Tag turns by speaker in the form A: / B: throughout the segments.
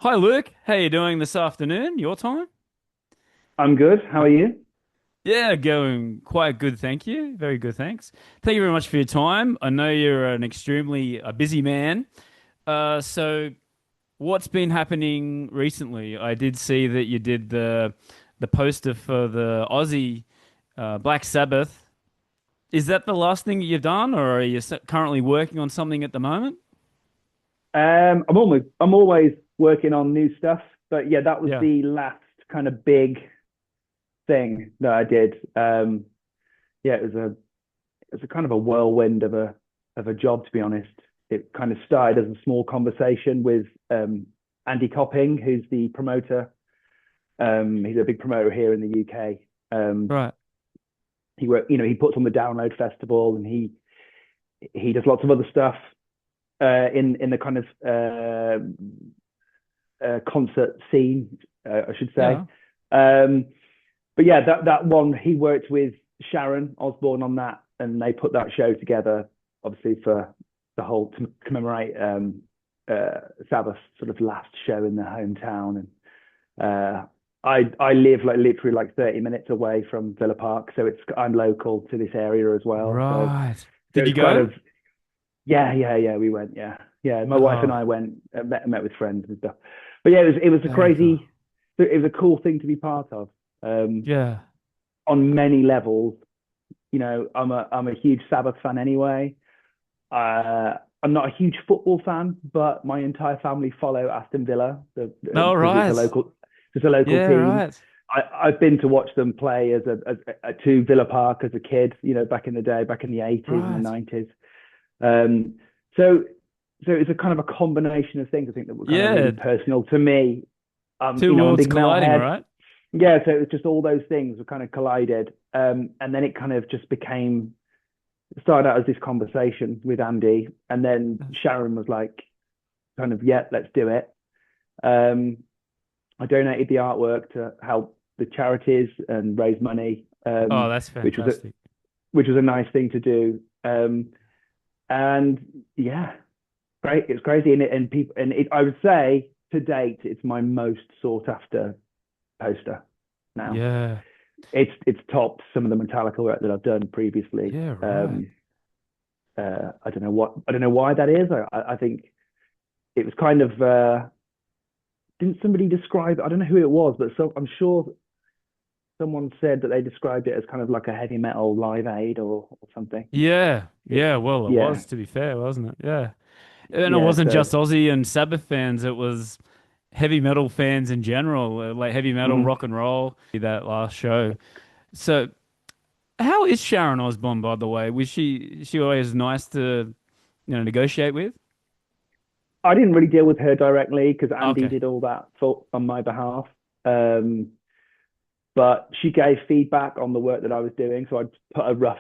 A: Hi Luke, how you doing this afternoon? Your time?
B: I'm good. How are you?
A: Yeah, going quite good, thank you. Very good, thanks. Thank you very much for your time. I know you're an extremely busy man. So what's been happening recently? I did see that you did the poster for the Aussie Black Sabbath. Is that the last thing that you've done, or are you currently working on something at the moment?
B: I'm always working on new stuff, but yeah, that was
A: Yeah.
B: the last kind of big thing that I did. Yeah, it was a kind of a whirlwind of a job, to be honest. It kind of started as a small conversation with Andy Copping, who's the promoter. He's a big promoter here in the UK.
A: Right.
B: He puts on the Download Festival, and he does lots of other stuff in the kind of concert scene, I should say.
A: Yeah.
B: Um, but yeah, that one he worked with Sharon Osbourne on that, and they put that show together, obviously for the whole to commemorate Sabbath's sort of last show in their hometown. And I live like literally like 30 minutes away from Villa Park, so I'm local to this area as well. So
A: Right.
B: it
A: Did
B: was
A: you
B: kind
A: go?
B: of yeah, we went, yeah. My wife and
A: Oh,
B: I went and met with friends and stuff. But yeah, it was a
A: very cool.
B: crazy, it was a cool thing to be part of. Um,
A: Yeah.
B: on many levels. I'm a huge Sabbath fan anyway. I'm not a huge football fan, but my entire family follow Aston Villa
A: All
B: because
A: right.
B: it's a local
A: Yeah,
B: team.
A: right.
B: I've been to watch them play to Villa Park as a kid, back in the day, back in the 80s and the
A: Right.
B: 90s. Um, so so it's a kind of a combination of things I think that were kind of really
A: Yeah.
B: personal to me.
A: Two
B: I'm a
A: worlds
B: big
A: colliding,
B: metalhead.
A: right?
B: Yeah, so it was just all those things were kind of collided. And then it kind of just started out as this conversation with Andy. And then Sharon was like, kind of, yeah, let's do it. Um, I donated the artwork to help the charities and raise money,
A: Oh, that's
B: which was a
A: fantastic.
B: which was a nice thing to do. And yeah, great. It's crazy. And people, I would say to date, it's my most sought after poster now.
A: Yeah.
B: It's topped some of the Metallica work that I've done previously.
A: Yeah, right.
B: I don't know why that is. I think it was kind of didn't somebody describe, I don't know who it was, but I'm sure someone said that they described it as kind of like a heavy metal live aid or something.
A: Yeah.
B: It,
A: Yeah, well, it
B: yeah,
A: was to be fair, wasn't it? Yeah. And it
B: yeah.
A: wasn't
B: So
A: just Aussie and Sabbath fans, it was heavy metal fans in general, like heavy metal,
B: mhm.
A: rock and roll, that last show. So, how is Sharon Osbourne, by the way? Was she always nice to, negotiate with?
B: I didn't really deal with her directly because Andy
A: Okay.
B: did all that on my behalf. Um, but she gave feedback on the work that I was doing, so I'd put a rough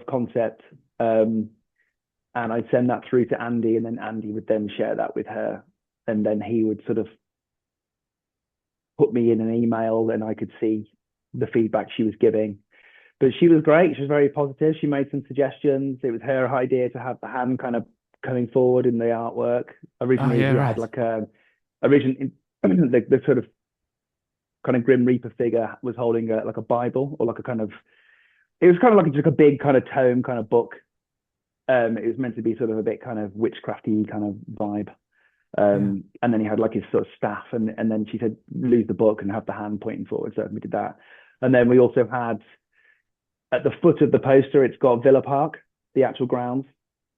B: concept, and I'd send that through to Andy, and then Andy would then share that with her, and then he would sort of put me in an email, and I could see the feedback she was giving. But she was great. She was very positive. She made some suggestions. It was her idea to have the hand kind of coming forward in the artwork.
A: Oh,
B: Originally,
A: yeah,
B: we had
A: right.
B: like a originally the sort of kind of Grim Reaper figure was holding like a Bible or like a kind of it was kind of like just a big kind of tome kind of book. It was meant to be sort of a bit kind of witchcrafty kind of vibe.
A: Yeah.
B: And then he had like his sort of staff, and then she said lose the book and have the hand pointing forward. So we did that, and then we also had at the foot of the poster, it's got Villa Park, the actual grounds.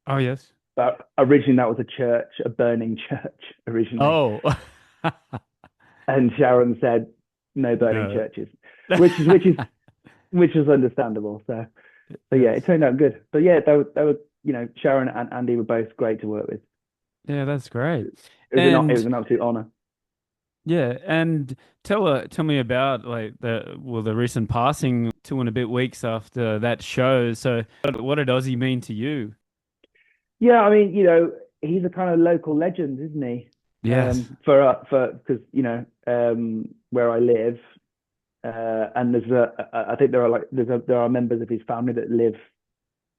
A: Oh, yes.
B: But originally that was a church, a burning church originally,
A: Oh,
B: and Sharon said no burning
A: no.
B: churches, which is which is which is understandable. So yeah, it
A: Yes.
B: turned out good. But yeah, they were Sharon and Andy were both great to work with.
A: Yeah, that's great.
B: It was
A: And
B: an absolute honor.
A: yeah, and tell me about like the recent passing 2 and a bit weeks after that show. So what did Ozzy mean to you?
B: Yeah, I mean, he's a kind of local legend, isn't he?
A: Yes.
B: For because where I live, and I think there are members of his family that live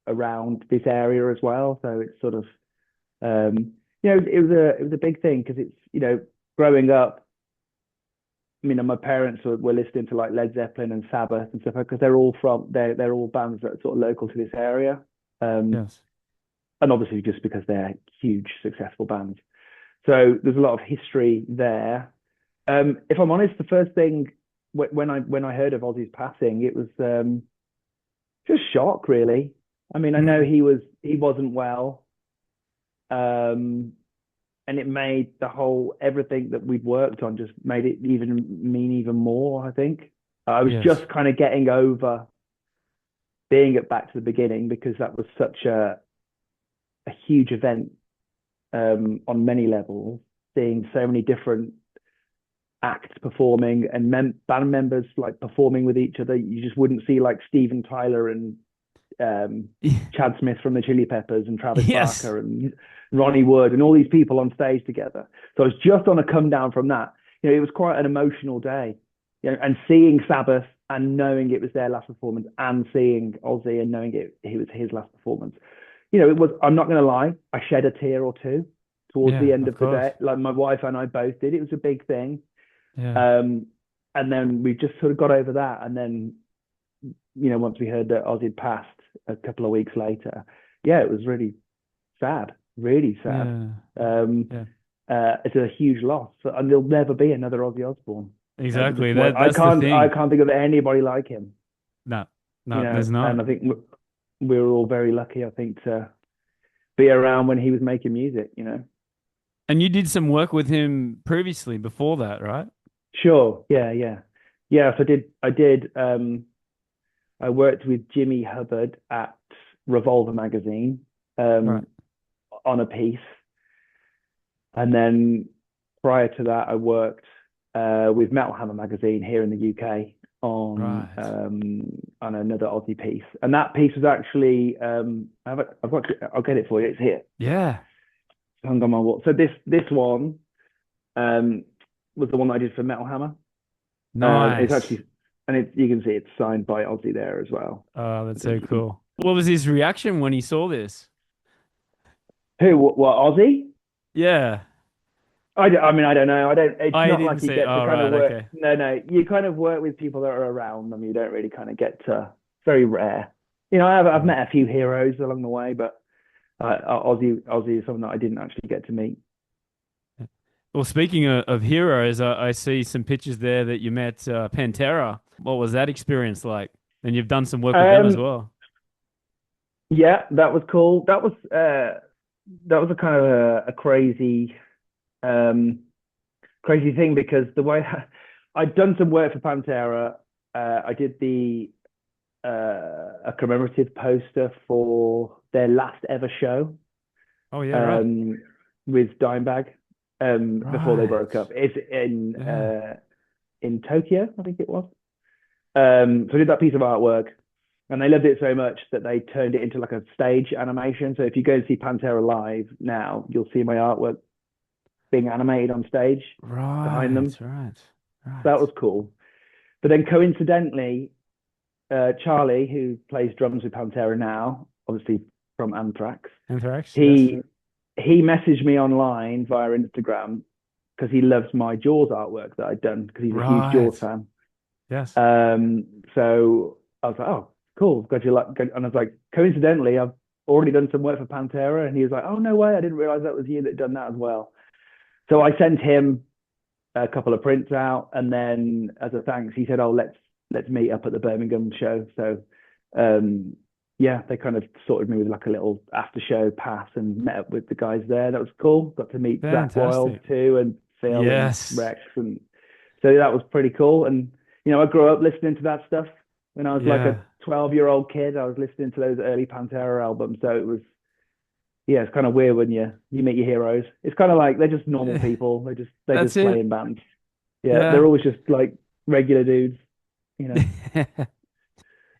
B: around this area as well. So it's sort of, it was a big thing because it's growing up, my parents were listening to like Led Zeppelin and Sabbath and stuff because they're all bands that are sort of local to this area. Um,
A: Yes.
B: and obviously just because they're huge, successful bands. So there's a lot of history there. If I'm honest, the first thing when I heard of Ozzy's passing, it was just shock, really. I mean, I know
A: Mm.
B: he wasn't well, um, and it made the whole everything that we'd worked on just made it even more. I think I was
A: Yes.
B: just kind of getting over being at Back to the Beginning because that was such a huge event on many levels, seeing so many different acts performing and band members like performing with each other. You just wouldn't see like Steven Tyler and Chad Smith from the Chili Peppers and Travis
A: Yes.
B: Barker and Ronnie Wood and all these people on stage together. So I was just on a come down from that. It was quite an emotional day. And seeing Sabbath and knowing it was their last performance and seeing Ozzy and knowing it was his last performance. It was, I'm not going to lie, I shed a tear or two towards the
A: Yeah,
B: end
A: of
B: of the
A: course.
B: day. Like my wife and I both did. It was a big thing.
A: Yeah.
B: Um, and then we just sort of got over that. And then, once we heard that Ozzy had passed a couple of weeks later, yeah, it was really sad.
A: Yeah.
B: Um,
A: Yeah.
B: it's a huge loss, and there'll never be another Ozzy Osbourne. Just
A: Exactly.
B: what
A: That's the
B: I
A: thing.
B: can't think of anybody like him.
A: No, no, there's
B: And
A: not.
B: I think we were all very lucky, I think, to be around when he was making music.
A: And you did some work with him previously before that, right?
B: Sure, yeah. So I worked with Jimmy Hubbard at Revolver magazine
A: Right.
B: um, on a piece, and then prior to that, I worked with Metal Hammer magazine here in the UK
A: Right.
B: on another Aussie piece, and that piece was actually I've got I'll get it for you. It's here.
A: Yeah.
B: It's hung on my wall. So this one um, was the one I did for Metal Hammer. It's
A: Nice.
B: actually you can see it's signed by Ozzy there as well.
A: Oh,
B: I
A: that's
B: don't know
A: so
B: if you can.
A: cool. What was his reaction when he saw this?
B: Who? What? Ozzy?
A: Yeah.
B: I mean, I don't know. I don't. It's
A: I
B: not
A: didn't
B: like you
A: see.
B: get to
A: Oh,
B: kind of
A: right.
B: work.
A: Okay.
B: No, no. You kind of work with people that are around them. You don't really kind of get to. It's very rare. I've
A: Yeah.
B: met a few heroes along the way, but Ozzy is someone that I didn't actually get to meet.
A: Well, speaking of heroes, I see some pictures there that you met Pantera. What was that experience like? And you've done some work with them as
B: Um,
A: well.
B: yeah, that was cool. That was a kind of a um crazy thing because the way I'd done some work for Pantera, I did a commemorative poster for their last ever show
A: Oh, yeah, right.
B: um, with Dimebag before they
A: Right.
B: broke up. It's
A: Yeah.
B: in Tokyo, I think it was. So I did that piece of artwork, and they loved it so much that they turned it into like a stage animation. So if you go and see Pantera live now, you'll see my artwork being animated on stage behind
A: Right.
B: them.
A: Right.
B: So that
A: Right.
B: was cool. But then coincidentally, Charlie, who plays drums with Pantera now, obviously from Anthrax,
A: Anthrax, yes.
B: he he messaged me online via Instagram because he loves my Jaws artwork that I'd done because he's a huge Jaws
A: Right.
B: fan.
A: Yes.
B: So I was like, oh, cool, glad you like. And I was like, coincidentally, I've already done some work for Pantera, and he was like, oh no way, I didn't realize that was you that done that as well. So I sent him a couple of prints out, and then as a thanks, he said, "Oh, let's meet up at the Birmingham show." So, yeah, they kind of sorted me with like a little after show pass and met up with the guys there. That was cool. Got to meet Zach Wild
A: Fantastic.
B: too, and Phil and
A: Yes.
B: Rex, and so that was pretty cool. And I grew up listening to that stuff when I was like a
A: Yeah.
B: 12-year-old kid. I was listening to those early Pantera albums, so it was yeah, it's kind of weird when you meet your heroes. It's kind of like they're just normal people. They
A: That's
B: just play
A: it.
B: in bands. Yeah,
A: Yeah.
B: they're always just like regular dudes, you know. So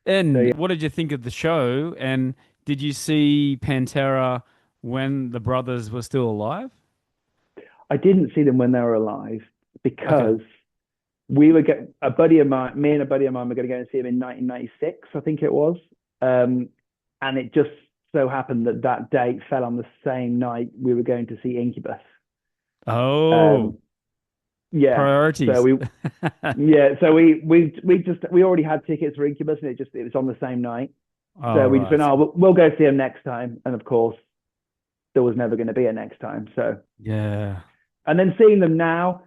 A: And
B: yeah,
A: what did you think of the show? And did you see Pantera when the brothers were still alive?
B: I didn't see them when they were alive
A: Okay.
B: because we were get a buddy of mine, me and a buddy of mine were going to go and see him in 1996, I think it was, and it just so happened that that date fell on the same night we were going to see Incubus.
A: Oh,
B: Um, Yeah. So
A: Priorities.
B: we yeah, so we already had tickets for Incubus, and it was on the same night.
A: Oh,
B: So we just went,
A: right.
B: oh, we'll go see him next time. And of course, there was never going to be a next time. So,
A: Yeah.
B: and then seeing them now,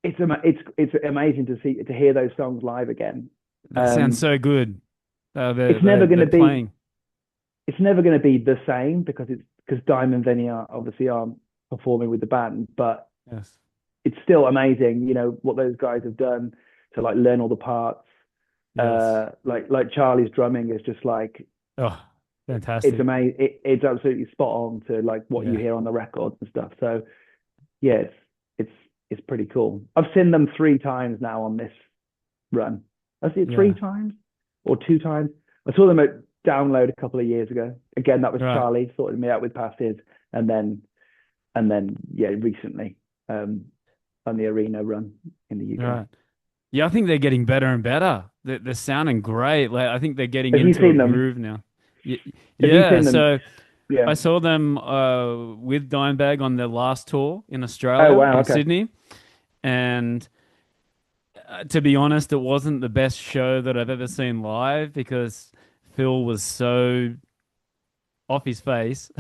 B: it's amazing to hear those songs live again.
A: That sounds
B: Um,
A: so good.
B: it's never going
A: They're
B: to be
A: playing.
B: it's never going to be the same because Diamond Vinny are obviously aren't performing with the band, but
A: Yes.
B: it's still amazing, what those guys have done to like learn all the parts.
A: Yes.
B: Like Charlie's drumming is just like
A: Oh,
B: it's
A: fantastic.
B: amazing. It's absolutely spot on to like what you
A: Yeah.
B: hear on the records and stuff. So yeah, it's it's pretty cool. I've seen them 3 times now on this run. I see it three
A: Yeah.
B: times or 2 times. I saw them at Download a couple of years ago. Again, that was
A: Right.
B: Charlie sorting me out with passes, and then yeah, recently on the arena run in the UK.
A: Right. Yeah, I think they're getting better and better. They're sounding great. Like I think they're getting
B: Have you
A: into a
B: seen them?
A: groove now. Y
B: Have you
A: Yeah.
B: seen them?
A: So
B: Yeah.
A: I saw them with Dimebag on their last tour in
B: Oh
A: Australia
B: wow.
A: in
B: Okay.
A: Sydney, and to be honest, it wasn't the best show that I've ever seen live because Phil was so off his face.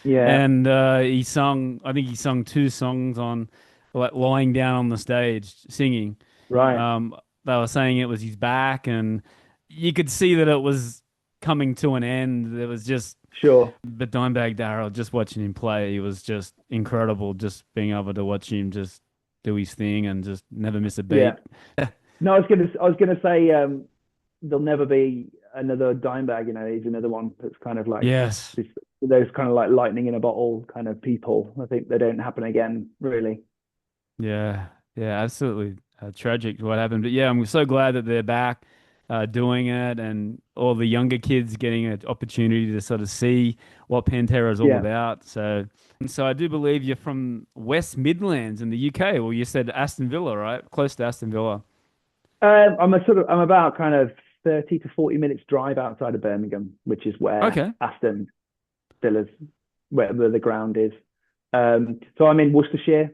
B: Yeah.
A: And I think he sung 2 songs on like lying down on the stage singing.
B: Right.
A: Um, they were saying it was his back, and you could see that it was coming to an end. There was just,
B: Sure.
A: but Dimebag Darrell, just watching him play, he was just incredible. Just being able to watch him just do his thing and just never miss a
B: Yeah.
A: beat.
B: No, I was gonna say there'll never be another Dimebag. He's another one that's kind of like
A: Yes.
B: this, those kind of like lightning in a bottle kind of people. I think they don't happen again, really.
A: Yeah, yeah, absolutely tragic what happened. But yeah, I'm so glad that they're back doing it, and all the younger kids getting an opportunity to sort of see what Pantera is all
B: Yeah.
A: about. So I do believe you're from West Midlands in the UK. Well, you said Aston Villa, right? Close to Aston Villa.
B: I'm about kind of 30 to 40 minutes drive outside of Birmingham, which is where
A: Okay.
B: Aston Villa's where the ground is. So I'm in Worcestershire,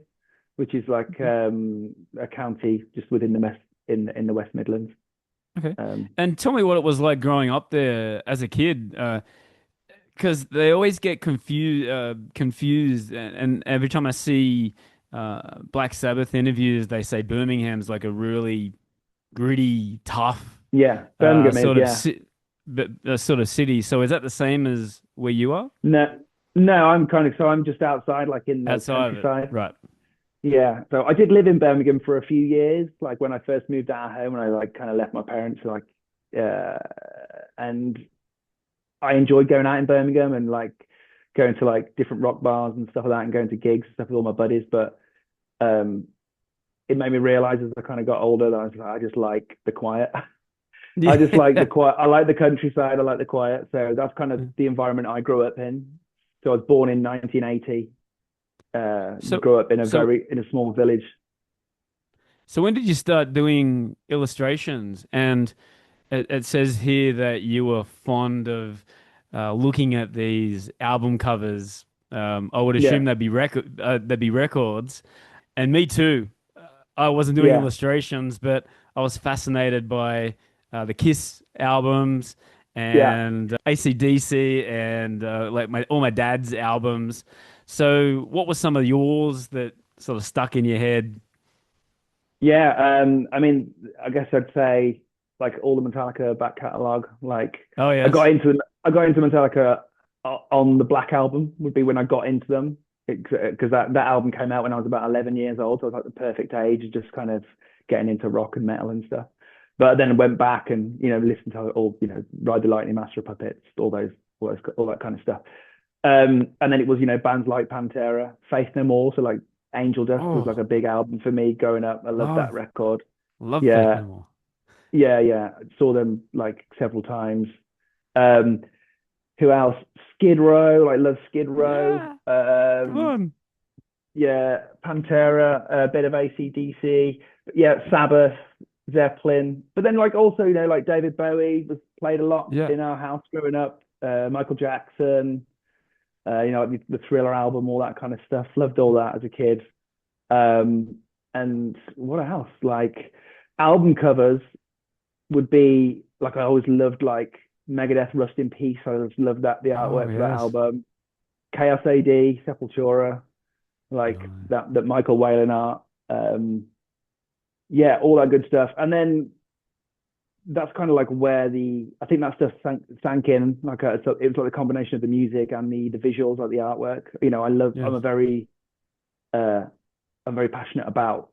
B: which is like a county just within the in the West Midlands.
A: Okay.
B: Um,
A: And tell me what it was like growing up there as a kid, because they always get confused, and every time I see Black Sabbath interviews, they say Birmingham's like a really gritty, tough
B: yeah, Birmingham is,
A: sort of
B: yeah.
A: ci sort of city. So is that the same as where you are
B: No, no, I'm just outside, like in the
A: outside of it?
B: countryside.
A: Right.
B: Yeah, so I did live in Birmingham for a few years, like when I first moved out of home and I like kind of left my parents, like, uh, and I enjoyed going out in Birmingham and like going to like different rock bars and stuff like that and going to gigs and stuff with all my buddies. But um, it made me realize as I kind of got older that I was like, I just like the quiet. I just like the
A: Yeah.
B: quiet. I like the countryside. I like the quiet. So that's kind of the environment I grew up in. So I was born in 1980.
A: So
B: Grew up in
A: so
B: in a small village.
A: so when did you start doing illustrations? And it says here that you were fond of looking at these album covers. I would assume
B: Yeah,
A: they'd be records, and me too. I wasn't doing
B: yeah,
A: illustrations, but I was fascinated by the Kiss albums
B: yeah,
A: and AC/DC and like my all my dad's albums. So, what were some of yours that sort of stuck in your head?
B: yeah. I mean, I guess I'd say like all the Metallica back catalog. Like
A: Oh
B: I got
A: yes,
B: into I got into Metallica on the Black Album would be when I got into them because that album came out when I was about 11 years old. So I was like the perfect age, just kind of getting into rock and metal and stuff. But then I went back and listened to all Ride the Lightning, Master of Puppets, all that kind of stuff. And then it was bands like Pantera, Faith No More, so like Angel Dust was like
A: oh,
B: a big album for me growing up. I loved that
A: love
B: record.
A: love Faith
B: Yeah,
A: No More.
B: yeah. Saw them like several times. Um, who else? Skid Row, like love Skid Row.
A: Yeah, come on.
B: Yeah, Pantera, a bit of AC/DC. Yeah, Sabbath, Zeppelin. But then like also, like David Bowie was played a lot
A: Yeah.
B: in our house growing up. Michael Jackson, like the Thriller album, all that kind of stuff. Loved all that as a kid. Um, and what else? Like album covers would be like I always loved like Megadeth Rust in Peace. I always loved that the
A: Oh
B: artwork for that
A: yes.
B: album. Chaos AD, Sepultura, like
A: Nice.
B: that Michael Whalen art. Yeah, all that good stuff. And then that's kind of like where the I think that stuff sank in. Like so it was like a combination of the music and the visuals, like the artwork. You know,
A: Yes.
B: uh I'm very passionate about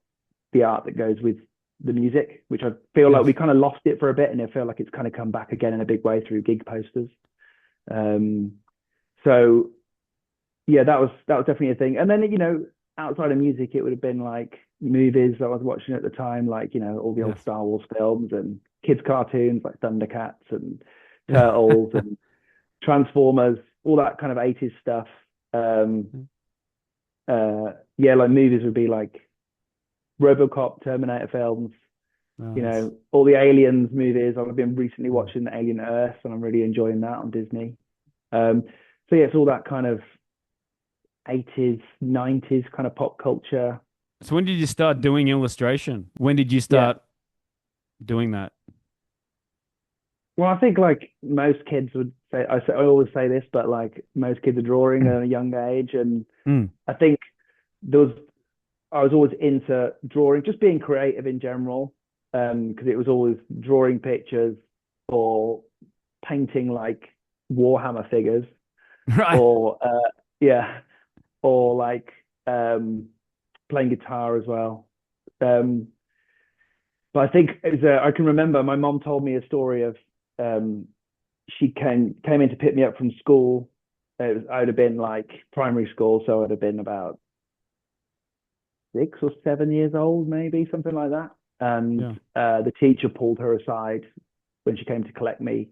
B: the art that goes with the music, which I feel like we
A: Yes.
B: kind of lost it for a bit, and I feel like it's kind of come back again in a big way through gig posters. Um, so yeah, that was definitely a thing. And then outside of music, it would have been like movies that I was watching at the time, like all the old
A: Yes.
B: Star Wars films and kids cartoons like Thundercats and Turtles and Transformers, all that kind of 80s stuff. Um, yeah, like movies would be like RoboCop, Terminator films,
A: Nice.
B: all the Aliens movies. I've been recently
A: Mm.
B: watching Alien Earth, and I'm really enjoying that on Disney. Um, so yeah, it's all that kind of 80s, 90s kind of pop culture.
A: So when did you start doing illustration? When did you
B: Yeah.
A: start doing that?
B: Well, I think like most kids would say, I always say this, but like most kids are drawing at a young age, and
A: Mm.
B: I think there was I was always into drawing, just being creative in general, because it was always drawing pictures or painting like Warhammer figures,
A: Right.
B: or yeah, or like um, playing guitar as well. Um, but I think I can remember my mom told me a story of um, she came in to pick me up from school. I would have been like primary school, so I'd have been about 6 or 7 years old, maybe something like that. And
A: Yeah.
B: the teacher pulled her aside when she came to collect me,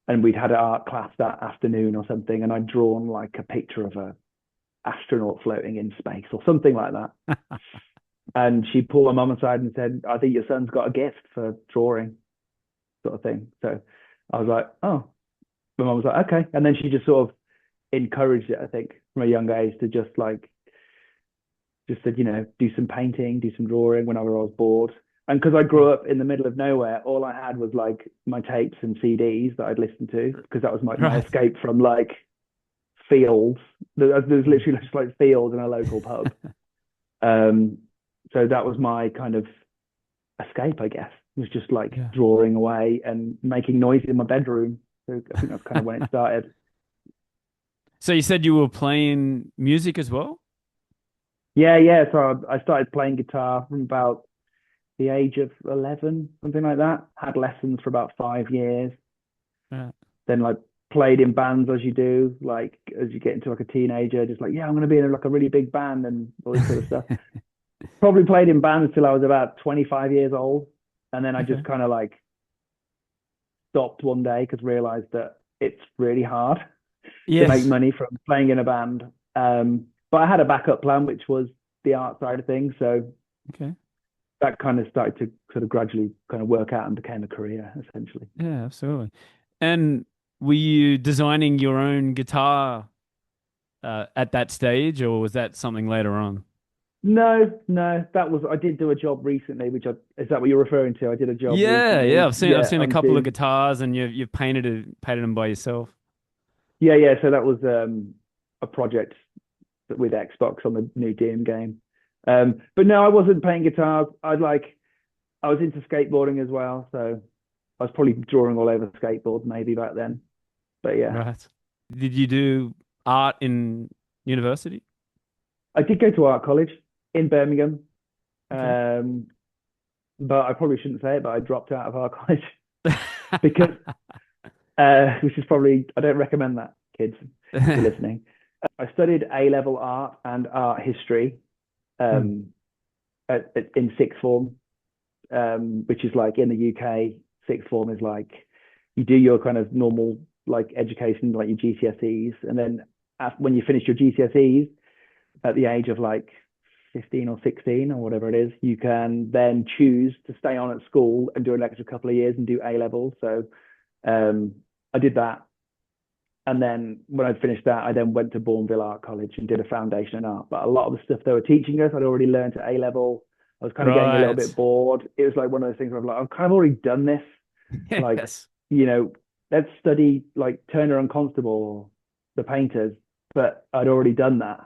B: and we'd had an art class that afternoon or something, and I'd drawn like a picture of a astronaut floating in space or something like that. And she pulled my mum aside and said, "I think your son's got a gift for drawing," sort of thing. So I was like, "Oh." My mum was like, "Okay," and then she just sort of encouraged it. I think from a young age to just said, do some painting, do some drawing whenever I was bored. And because I grew up in the middle of nowhere, all I had was like my tapes and CDs that I'd listen to because that was my
A: Right.
B: escape from like fields. There's literally just like fields in a local pub. Um, so that was my kind of escape, I guess. It was just like
A: Yeah.
B: drawing away and making noise in my bedroom. So I think that's kind of when it started.
A: So you said you were playing music as well?
B: Yeah, yeah. So I started playing guitar from about the age of 11, something like that. Had lessons for about 5 years.
A: Yeah.
B: Then like played in bands as you do, like as you get into like a teenager, just like, yeah, I'm going to be in like a really big band and all this sort of stuff. Probably played in bands till I was about 25 years old. And then I just
A: Okay.
B: kind of like stopped one day because realized that it's really hard to make
A: Yes.
B: money from playing in a band. But I had a backup plan, which was the art side of things. So
A: Okay.
B: that kind of started to sort of gradually kind of work out and became a career essentially.
A: Yeah, absolutely. And were you designing your own guitar at that stage, or was that something later on?
B: No, no, that was I did do a job recently, is that what you're referring to? I did a job
A: Yeah, yeah.
B: recently,
A: I've
B: yeah,
A: seen a
B: on
A: couple of
B: Doom.
A: guitars, and you've painted them by yourself.
B: Yeah, yeah. So that was a project with Xbox on the new Doom game. But no, I wasn't playing guitars. I was into skateboarding as well, so I was probably drawing all over skateboard maybe back then. But yeah,
A: Right. Did you do art in university?
B: I did go to art college in Birmingham,
A: Okay.
B: um, but I probably shouldn't say it, but I dropped out of art college because which is probably I don't recommend that, kids, if you're listening. I studied A level art and art history
A: Hmm.
B: um, in sixth form, which is like in the UK, sixth form is like you do your kind of normal like education, like your GCSEs, and then when you finish your GCSEs at the age of like 15 or 16 or whatever it is, you can then choose to stay on at school and do an extra couple of years and do A level. So um, I did that. And then when I'd finished that, I then went to Bourneville Art College and did a foundation in art. But a lot of the stuff they were teaching us, I'd already learned at A level. I was kind of getting a little bit
A: Right.
B: bored. It was like one of those things where I'm like, I've kind of already done this. Like,
A: Yes.
B: you know, let's study like Turner and Constable or the painters, but I'd already done that.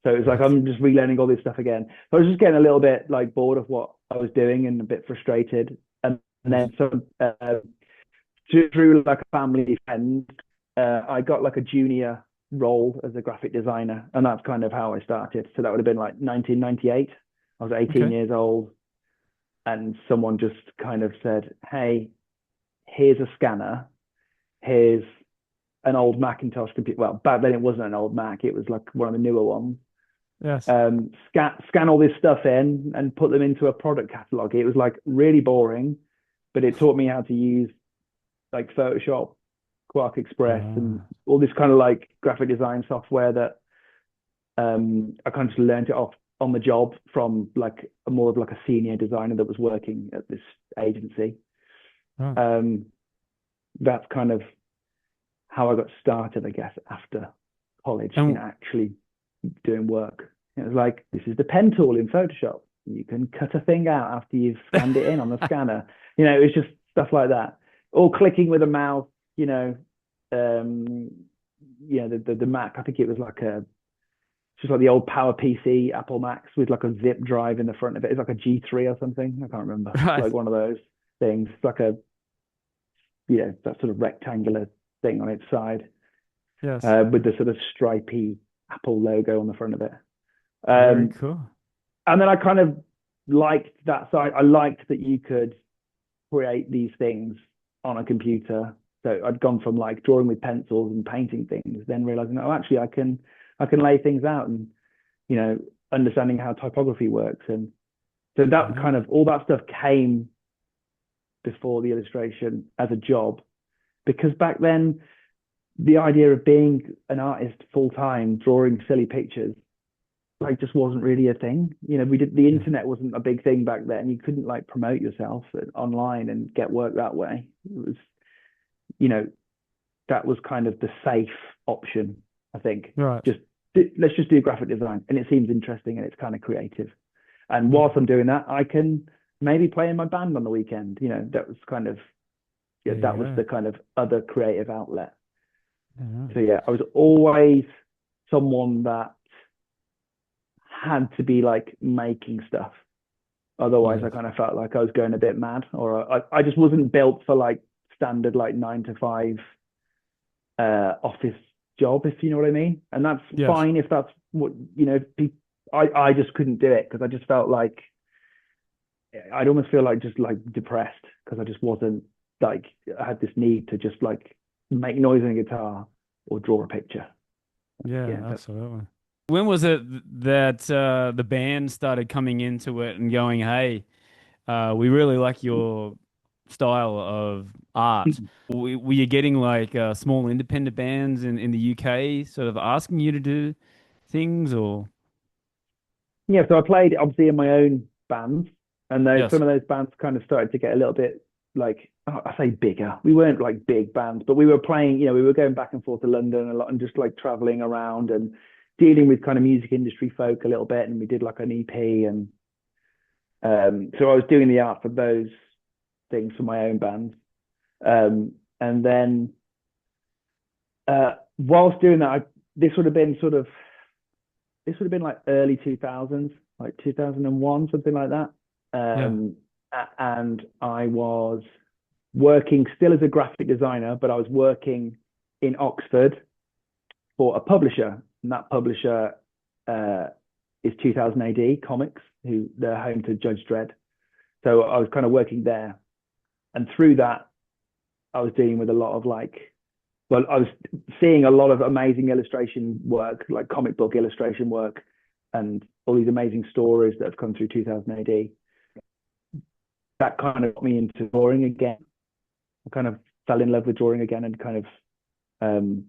B: So it was like
A: Right.
B: I'm just relearning all this stuff again. So I was just getting a little bit like bored of what I was doing and a bit frustrated. And
A: Yes.
B: then through like a family friend, I got like a junior role as a graphic designer, and that's kind of how I started. So that would have been like 1998. I was 18
A: Okay.
B: years old, and someone just kind of said, "Hey, here's a scanner. Here's an old Macintosh computer. Well, back then it wasn't an old Mac; it was like one of the newer ones.
A: Yes.
B: Scan all this stuff in and put them into a product catalog." It was like really boring, but it taught me how to use like Photoshop, Quark Express, and
A: Ah.
B: all this kind of like graphic design software that I kind of just learned it off on the job from like a more of like a senior designer that was working at this agency.
A: Right.
B: Um, that's kind of how I got started, I guess, after college in
A: And
B: actually doing work. It was like, this is the pen tool in Photoshop. You can cut a thing out after you've scanned it in on the scanner. It was just stuff like that. All clicking with a mouse, you know, um, the Mac, I think it was like just like the old Power PC Apple Macs with like a zip drive in the front of it. It's like a G3 or something. I can't remember. It's
A: right.
B: like one of those things. It's like that sort of rectangular thing on its side,
A: Yes.
B: with the sort of stripy Apple logo on the front of it.
A: Very
B: Um,
A: cool.
B: and then I kind of liked that side. I liked that you could create these things on a computer. So I'd gone from like drawing with pencils and painting things, then realizing, oh, actually, I can lay things out, and you know, understanding how typography works. And so that
A: Yeah.
B: kind of all that stuff came before the illustration as a job, because back then the idea of being an artist full time, drawing silly pictures, like just wasn't really a thing. The
A: Yeah.
B: internet wasn't a big thing back then. You couldn't like promote yourself online and get work that way. It was, you know, that was kind of the safe option, I think.
A: Right.
B: Just let's just do graphic design, and it seems interesting and it's kind of creative. And
A: Yeah.
B: whilst I'm doing that, I can maybe play in my band on the weekend. That was kind of, yeah,
A: There you
B: that was
A: go.
B: the kind of other creative outlet.
A: Yeah.
B: So yeah, I was always someone that had to be like making stuff. Otherwise,
A: Yeah.
B: I kind of felt like I was going a bit mad, or I just wasn't built for like standard like 9 to 5 office job, if you know what I mean. And that's
A: Yes.
B: fine if that's what I just couldn't do it because I just felt like I'd almost feel like just like depressed because I just wasn't like I had this need to just like make noise on a guitar or draw a picture.
A: Yeah,
B: Yeah,
A: absolutely. When was it that the band started coming into it and going, "Hey, we really like your style of art"? Were you getting like small independent bands in the UK sort of asking you to do things, or?
B: yeah. So I played obviously in my own bands, and
A: Yes.
B: some of those bands kind of started to get a little bit like I say bigger. We weren't like big bands, but we were playing. We were going back and forth to London a lot and just like traveling around and dealing with kind of music industry folk a little bit. And we did like an EP, and so I was doing the art for those things for my own band. And then whilst doing that, this would have been sort of this would have been like early 2000s, like 2001, something like that.
A: Yeah.
B: And I was working still as a graphic designer, but I was working in Oxford for a publisher, and that publisher uh, is 2000 AD Comics, who they're home to Judge Dredd. So I was kind of working there, and through that, I was dealing with a lot of I was seeing a lot of amazing illustration work, like comic book illustration work, and all these amazing stories that have come through 2000 AD. That kind of got me into drawing again. I kind of fell in love with drawing again and kind of um,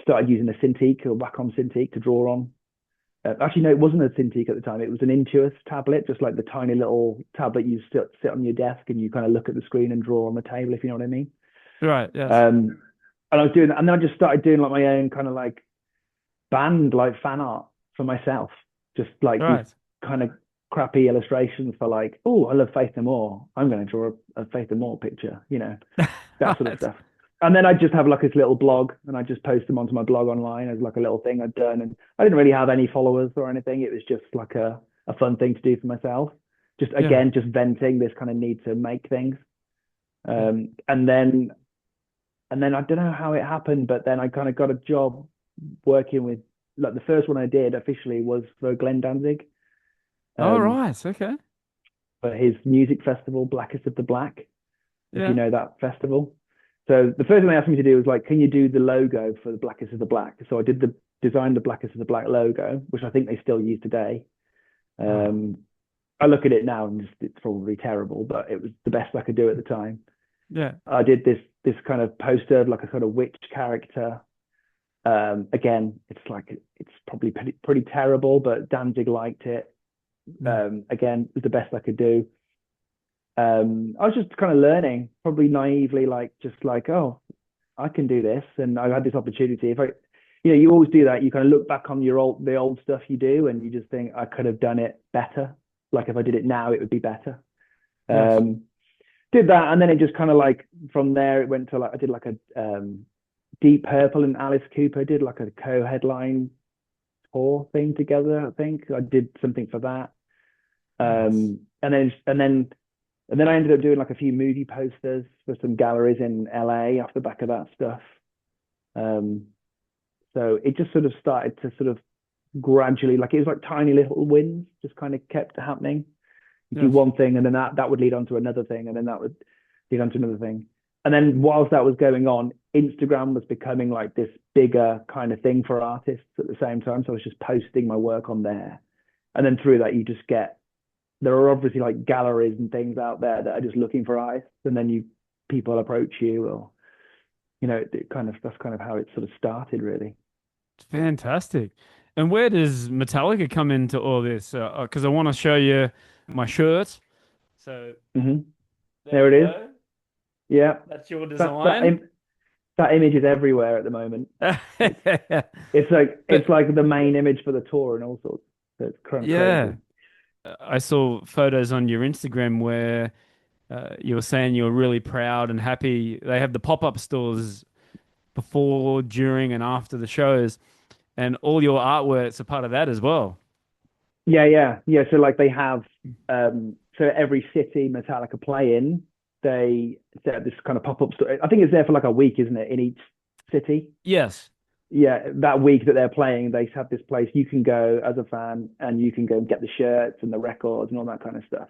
B: started using a Cintiq or Wacom Cintiq to draw on. Actually, no, it wasn't a Cintiq at the time. It was an Intuos tablet, just like the tiny little tablet you sit on your desk and you kind of look at the screen and draw on the table, if you know what I mean.
A: Right. Yes.
B: Um, And I was doing that, and then I just started doing like my own kind of like band like fan art for myself, just like these
A: Right.
B: kind of crappy illustrations for like, oh, I love Faith No More. I'm going to draw a Faith No More picture, that sort of
A: Right.
B: stuff. And then I just have like this little blog, and I just post them onto my blog online as like a little thing I'd done. And I didn't really have any followers or anything. It was just like a fun thing to do for myself. Just
A: Yeah.
B: again, just venting this kind of need to make things.
A: Yeah.
B: And then I don't know how it happened, but then I kind of got a job working with, like, the first one I did officially was for Glenn Danzig,
A: All
B: um,
A: right. Okay.
B: for his music festival, Blackest of the Black, if you
A: Yeah.
B: know that festival. So the first thing they asked me to do was like, can you do the logo for the Blackest of the Black? So I did the design the Blackest of the Black logo, which I think they still use today.
A: Wow.
B: Um, I look at it now and just, it's probably terrible, but it was the best I could do at the time.
A: Yeah.
B: I did this kind of poster of like a sort of witch character. Again, it's probably pretty terrible, but Danzig liked it.
A: Yeah.
B: Again, it was the best I could do. I was just kind of learning, probably naively, like just like, oh, I can do this, and I had this opportunity. If I, you always do that. You kind of look back on the old stuff you do, and you just think I could have done it better. Like if I did it now, it would be better.
A: Yes.
B: Um, did that, and then it just kind of like from there it went to like I did like a Deep Purple and Alice Cooper did like a co-headline tour thing together. I think I did something for that.
A: Nice.
B: And then I ended up doing like a few movie posters for some galleries in LA off the back of that stuff. Um, so it just sort of started to sort of gradually, like it was like tiny little wins, just kind of kept happening. You do
A: Yes.
B: one thing, and then that would lead on to another thing, and then that would lead on to another thing. And then whilst that was going on, Instagram was becoming like this bigger kind of thing for artists at the same time. So I was just posting my work on there. And then through that, you just get, there are obviously like galleries and things out there that are just looking for artists. And then people approach you, or, that's kind of how it sort of started, really.
A: Fantastic. And where does Metallica come into all this? Because I want to show you my shirt. So
B: Hmm.
A: there
B: There
A: we
B: it is.
A: go.
B: Yeah.
A: That's your
B: That, that,
A: design.
B: that image is everywhere at the moment. It's, it's
A: But
B: like the main image for the tour and all sorts. So it's kind of
A: yeah,
B: crazy.
A: I saw photos on your Instagram where you were saying you were really proud and happy. They have the pop-up stores before, during, and after the shows, and all your artwork's a part of that as well.
B: Yeah. So like they have, so every city Metallica play in, they set up this kind of pop-up store. I think it's there for like a week, isn't it, in each city?
A: Yes.
B: Yeah, that week that they're playing, they have this place you can go as a fan, and you can go and get the shirts and the records and all that kind of stuff.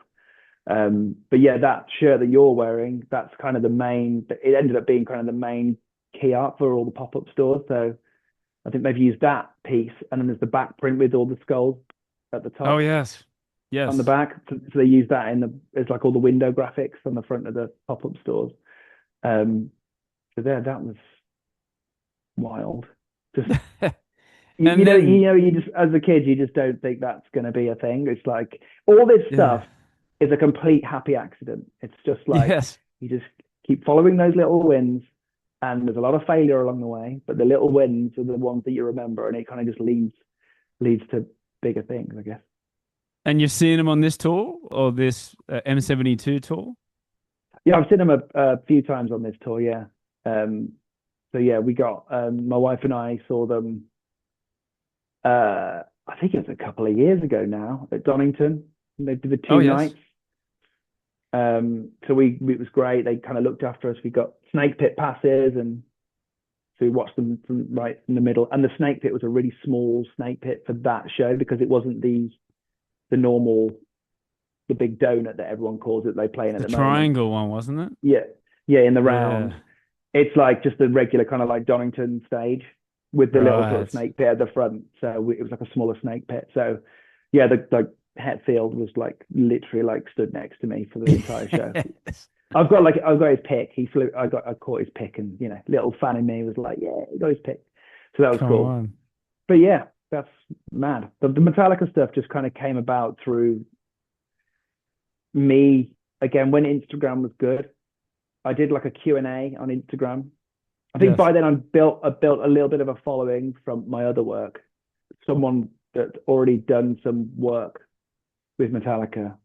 B: But yeah, that shirt that you're wearing, that's kind of the main. It ended up being kind of the main key art for all the pop-up stores. So I think they've used that piece, and then there's the back print with all the skulls at the
A: Oh,
B: top
A: yes.
B: on the
A: Yes.
B: back. So they use that it's like all the window graphics on the front of the pop-up stores. Um, so there, that was wild. Just
A: And then,
B: you just as a kid, you just don't think that's going to be a thing. It's like all this
A: yeah.
B: stuff is a complete happy accident. It's just like
A: Yes.
B: you just keep following those little wins, and there's a lot of failure along the way, but the little wins are the ones that you remember, and it kind of just leads to bigger things, I guess.
A: And you've seen him on this tour or this M72 tour?
B: Yeah, I've seen them a few times on this tour. Yeah. Um, so yeah, we got my wife and I saw them. I think it was a couple of years ago now at Donington. They did the
A: Oh,
B: two
A: yes.
B: nights. So it was great. They kind of looked after us. We got snake pit passes, and so we watched them from right in the middle. And the snake pit was a really small snake pit for that show, because it wasn't the normal, the big donut that everyone calls it they play in at
A: The
B: the moment.
A: triangle one, wasn't it?
B: Yeah, yeah, in the round.
A: Yeah.
B: It's like just the regular kind of like Donington stage with the little sort of
A: Right.
B: snake pit at the front. So it was like a smaller snake pit. So yeah, the Hetfield was like literally like stood next to me for the entire show.
A: Yes.
B: I've got his pick. He flew. I caught his pick, and little fan in me was like, yeah, he got his pick. So that was
A: Come
B: cool.
A: on.
B: But yeah, that's mad. The Metallica stuff just kind of came about through me again when Instagram was good. I did like a Q&A on Instagram. I think
A: Yes.
B: by then I built a little bit of a following from my other work. Someone that already done some work with Metallica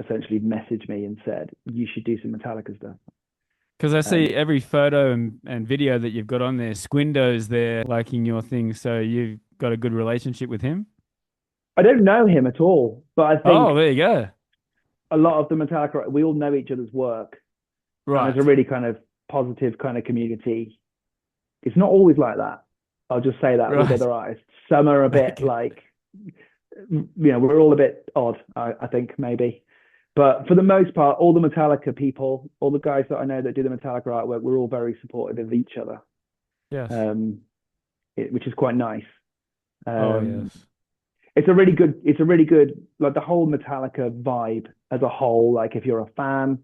B: essentially messaged me and said, you should do some Metallica stuff.
A: Because I see
B: Um,
A: every photo and video that you've got on there, Squindo's there liking your thing, so you've got a good relationship with him.
B: I don't know him at all, but I
A: Oh,
B: think
A: there you go.
B: a lot of the Metallica, we all know each other's work, and there's a
A: Right.
B: really kind of positive kind of community. It's not always like that. I'll just say that with
A: Right.
B: other artists. Some are a bit
A: Okay.
B: like, we're all a bit odd, I think, maybe. But for the most part, all the Metallica people, all the guys that I know that do the Metallica artwork, we're all very supportive of each other,
A: Yes.
B: um, which is quite nice.
A: Oh,
B: Um,
A: yes.
B: it's a really good, like the whole Metallica vibe as a whole. Like if you're a fan,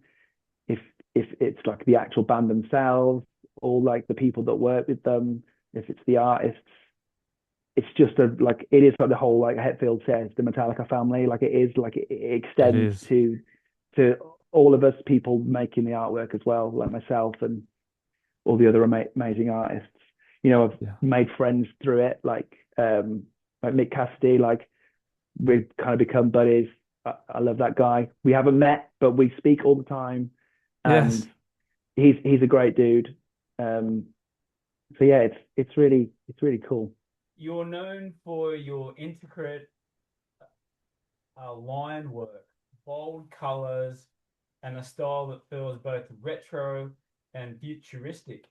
B: if if it's like the actual band themselves, or like the people that work with them, if it's the artists, it's just like it is like the whole, like Hetfield says, the Metallica family. Like it is like it
A: It
B: extends
A: is.
B: to all of us people making the artwork as well, like myself and all the other amazing artists. I've
A: Yeah.
B: made friends through it, like Mick Cassidy. Like we've kind of become buddies. I love that guy. We haven't met, but we speak all the time, and
A: Yes.
B: he's a great dude. Um, so yeah, it's really cool.
A: You're known for your intricate line work, bold colors, and a style that feels both retro and futuristic.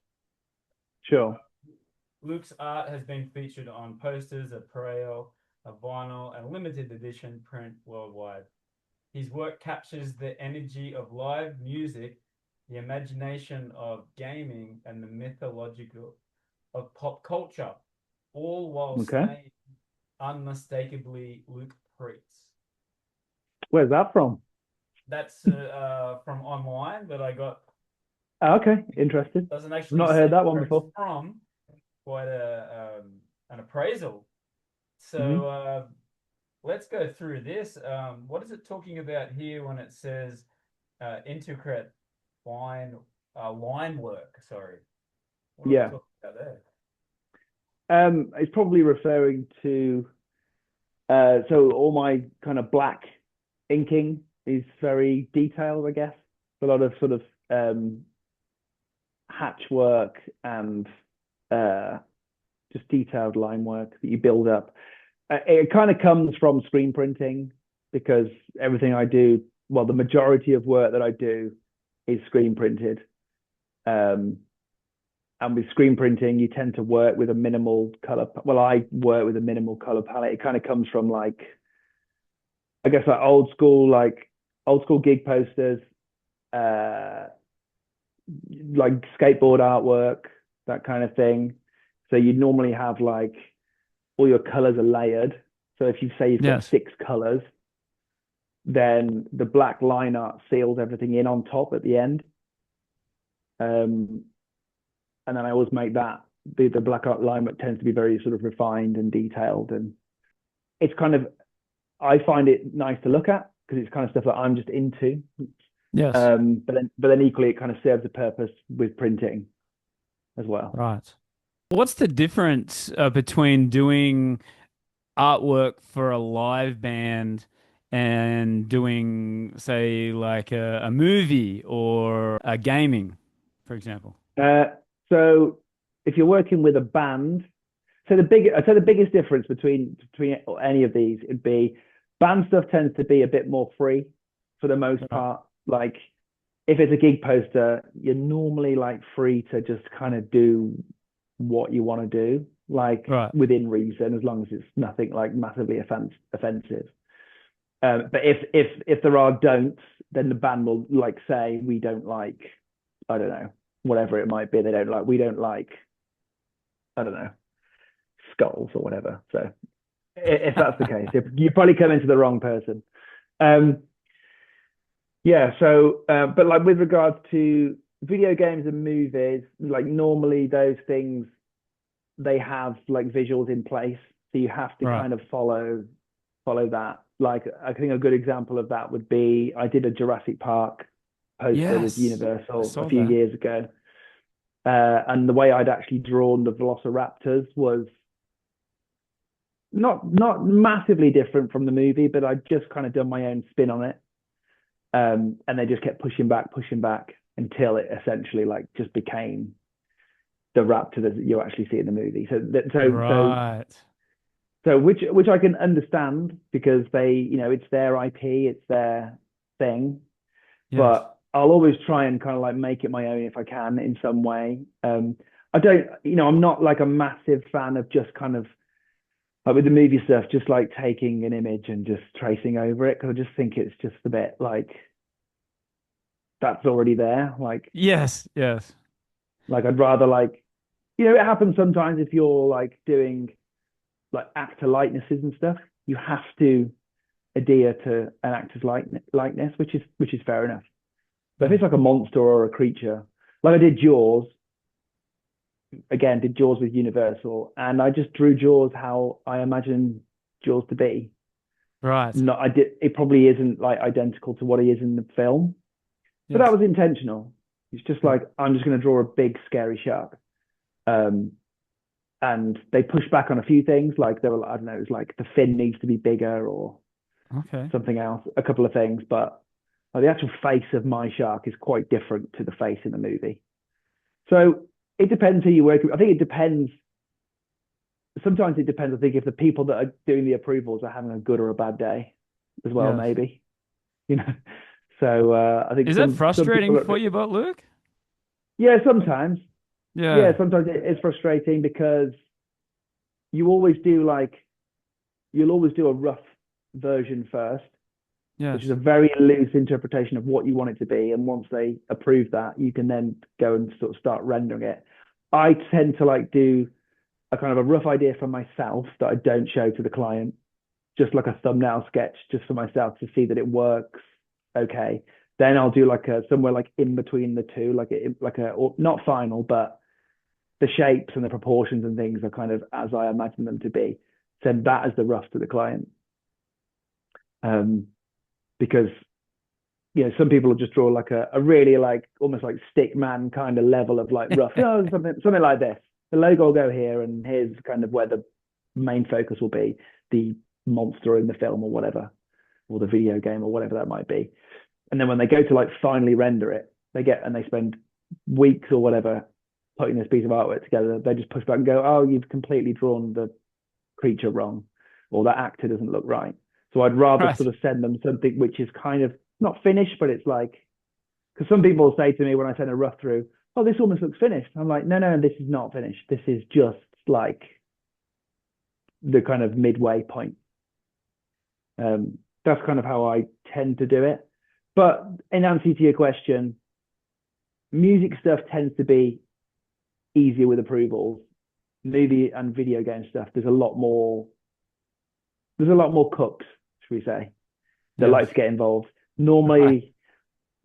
B: Sure.
A: Luke's art has been featured on posters, apparel, a vinyl, and limited edition print worldwide. His work captures the energy of live music, the imagination of gaming, and the mythological of pop culture, all while
B: Okay.
A: staying unmistakably Luke Preece.
B: Where's that from?
A: That's from online, but I got
B: Oh, okay. Interesting.
A: doesn't
B: I've
A: actually
B: not heard
A: say
B: that one
A: where it's
B: before.
A: from. Quite an appraisal. So
B: Hmm.
A: let's go through this. What is it talking about here when it says intricate line line work? Sorry, what are we
B: Yeah.
A: talking about there?
B: It's probably referring to so all my kind of black inking is very detailed, I guess. A lot of sort of hatch work and uh, just detailed line work that you build up. It kind of comes from screen printing because everything I do, well, the majority of work that I do is screen printed. Um, and with screen printing, you tend to work with a minimal color. Well, I work with a minimal color palette. It kind of comes from like, I guess, like old school gig posters, uh, like skateboard artwork, that kind of thing. So you normally have like all your colors are layered. So if you say you've got
A: Yes.
B: 6 colors, then the black line art seals everything in on top at the end. Um, and then I always make that the black art line art tends to be very sort of refined and detailed, and it's kind of, I find it nice to look at because it's kind of stuff that I'm just into.
A: Yes.
B: But then equally, it kind of serves a purpose with printing as well.
A: Right. What's the difference between doing artwork for a live band and doing, say, like a movie or a gaming, for example?
B: Uh, so if you're working with a band, so the biggest difference between any of these would be band stuff tends to be a bit more free for the most
A: Right.
B: part. Like if it's a gig poster, you're normally like free to just kind of do what you want to do, like
A: Right.
B: within reason, as long as it's nothing like massively offensive. But if there are don'ts, then the band will like say we don't like, I don't know, whatever it might be. We don't like, I don't know, skulls or whatever. So if that's the case, you probably come into the wrong person. Um, yeah. So, but like with regards to video games and movies, like normally those things they have like visuals in place, so you have to
A: Right.
B: kind of follow that. Like I think a good example of that would be I did a Jurassic Park poster with
A: Yes. I
B: Universal a
A: saw
B: few
A: that.
B: years ago. and the way I'd actually drawn the Velociraptors was not massively different from the movie, but I'd just kind of done my own spin on it. And they just kept pushing back until it essentially like just became the raptor that you actually see in the movie.
A: Right.
B: So which I can understand because they, it's their IP, it's their thing.
A: Yes.
B: But I'll always try and kind of like make it my own if I can in some way. I don't, I'm not like a massive fan of just kind of like with the movie stuff, just like taking an image and just tracing over it because I just think it's just a bit like that's already there.
A: Yes. Yes.
B: Like I'd rather like, it happens sometimes if you're like doing like actor likenesses and stuff, you have to adhere to an actor's likeness, which is fair enough. But if
A: Yeah.
B: it's like a monster or a creature, like I did Jaws, again, did Jaws with Universal, and I just drew Jaws how I imagine Jaws to be.
A: Right.
B: Not, I did. It probably isn't like identical to what he is in the film, but that
A: Yes.
B: was intentional. It's just
A: Yeah.
B: like I'm just going to draw a big scary shark. Um, and they pushed back on a few things, like there were, I don't know, it was like the fin needs to be bigger or
A: Okay.
B: something else, a couple of things, but like, the actual face of my shark is quite different to the face in the movie. So it depends who you work with. I think it depends. Sometimes it depends. I think if the people that are doing the approvals are having a good or a bad day as well,
A: Yes.
B: maybe, you know. So I think
A: Is that
B: some
A: frustrating
B: people
A: for you, but Luke?
B: yeah,
A: Like,
B: sometimes. Yeah,
A: yeah.
B: sometimes it is frustrating because you always do like you'll always do a rough version first, which is
A: Yes.
B: a very loose interpretation of what you want it to be. And once they approve that, you can then go and sort of start rendering it. I tend to like do a kind of a rough idea for myself that I don't show to the client, just like a thumbnail sketch, just for myself to see that it works. Okay. Then I'll do like a somewhere like in between the two, or not final, but the shapes and the proportions and things are kind of as I imagine them to be. Send that as the rough to the client. Um, because some people will just draw like a really like almost like stick man kind of level of like rough, something like this. The logo will go here, and here's kind of where the main focus will be, the monster in the film or whatever, or the video game or whatever that might be. And then when they go to like finally render it, they spend weeks or whatever putting this piece of artwork together. They just push back and go, "Oh, you've completely drawn the creature wrong, or that actor doesn't look right." So I'd rather
A: Right.
B: sort of send them something which is kind of not finished, but it's like, because some people say to me when I send a rough through, "Oh, this almost looks finished." I'm like, no, this is not finished. This is just like the kind of midway point. That's kind of how I tend to do it. But in answer to your question, music stuff tends to be easier with approvals. Movie and video game stuff, there's a lot more cooks, should we say, that
A: Yes.
B: like to get involved.
A: Right.
B: Normally,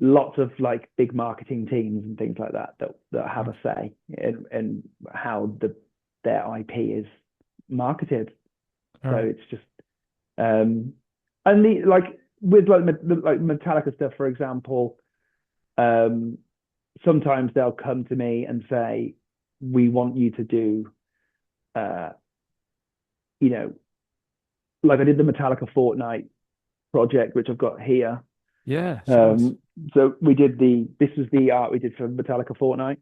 B: lots of like big marketing teams and things like that have a say in how their IP is marketed.
A: All
B: So
A: right.
B: it's just and the like with like Metallica stuff, for example, um, sometimes they'll come to me and say, "We want you to do, uh, you know, like I did the Metallica Fortnite project, which I've got here."
A: Yeah. Show us.
B: Um, so this was the art we did for Metallica Fortnite.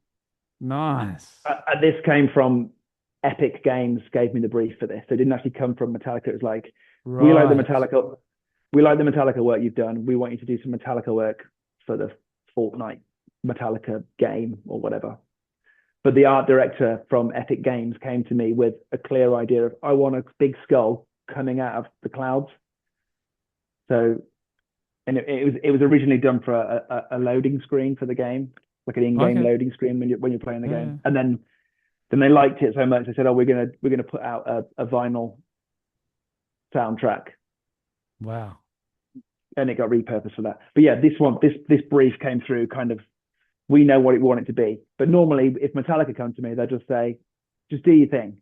A: Nice.
B: And this came from Epic Games gave me the brief for this. So it didn't actually come from Metallica. It was like, we like the
A: Right.
B: Metallica, we like the Metallica work you've done. We want you to do some Metallica work for the Fortnite Metallica game or whatever. But the art director from Epic Games came to me with a clear idea of I want a big skull coming out of the clouds. So and it was originally done for a loading screen for the game, like an in-game
A: Okay.
B: loading screen when you're playing the
A: Yeah. Yeah.
B: game. And then they liked it so much they said, "Oh, we're gonna put out a vinyl soundtrack,"
A: Wow.
B: and it got repurposed for that. But yeah, this brief came through kind of. We know what we want it to be, but normally if Metallica come to me, they'll just say, "Just do your thing,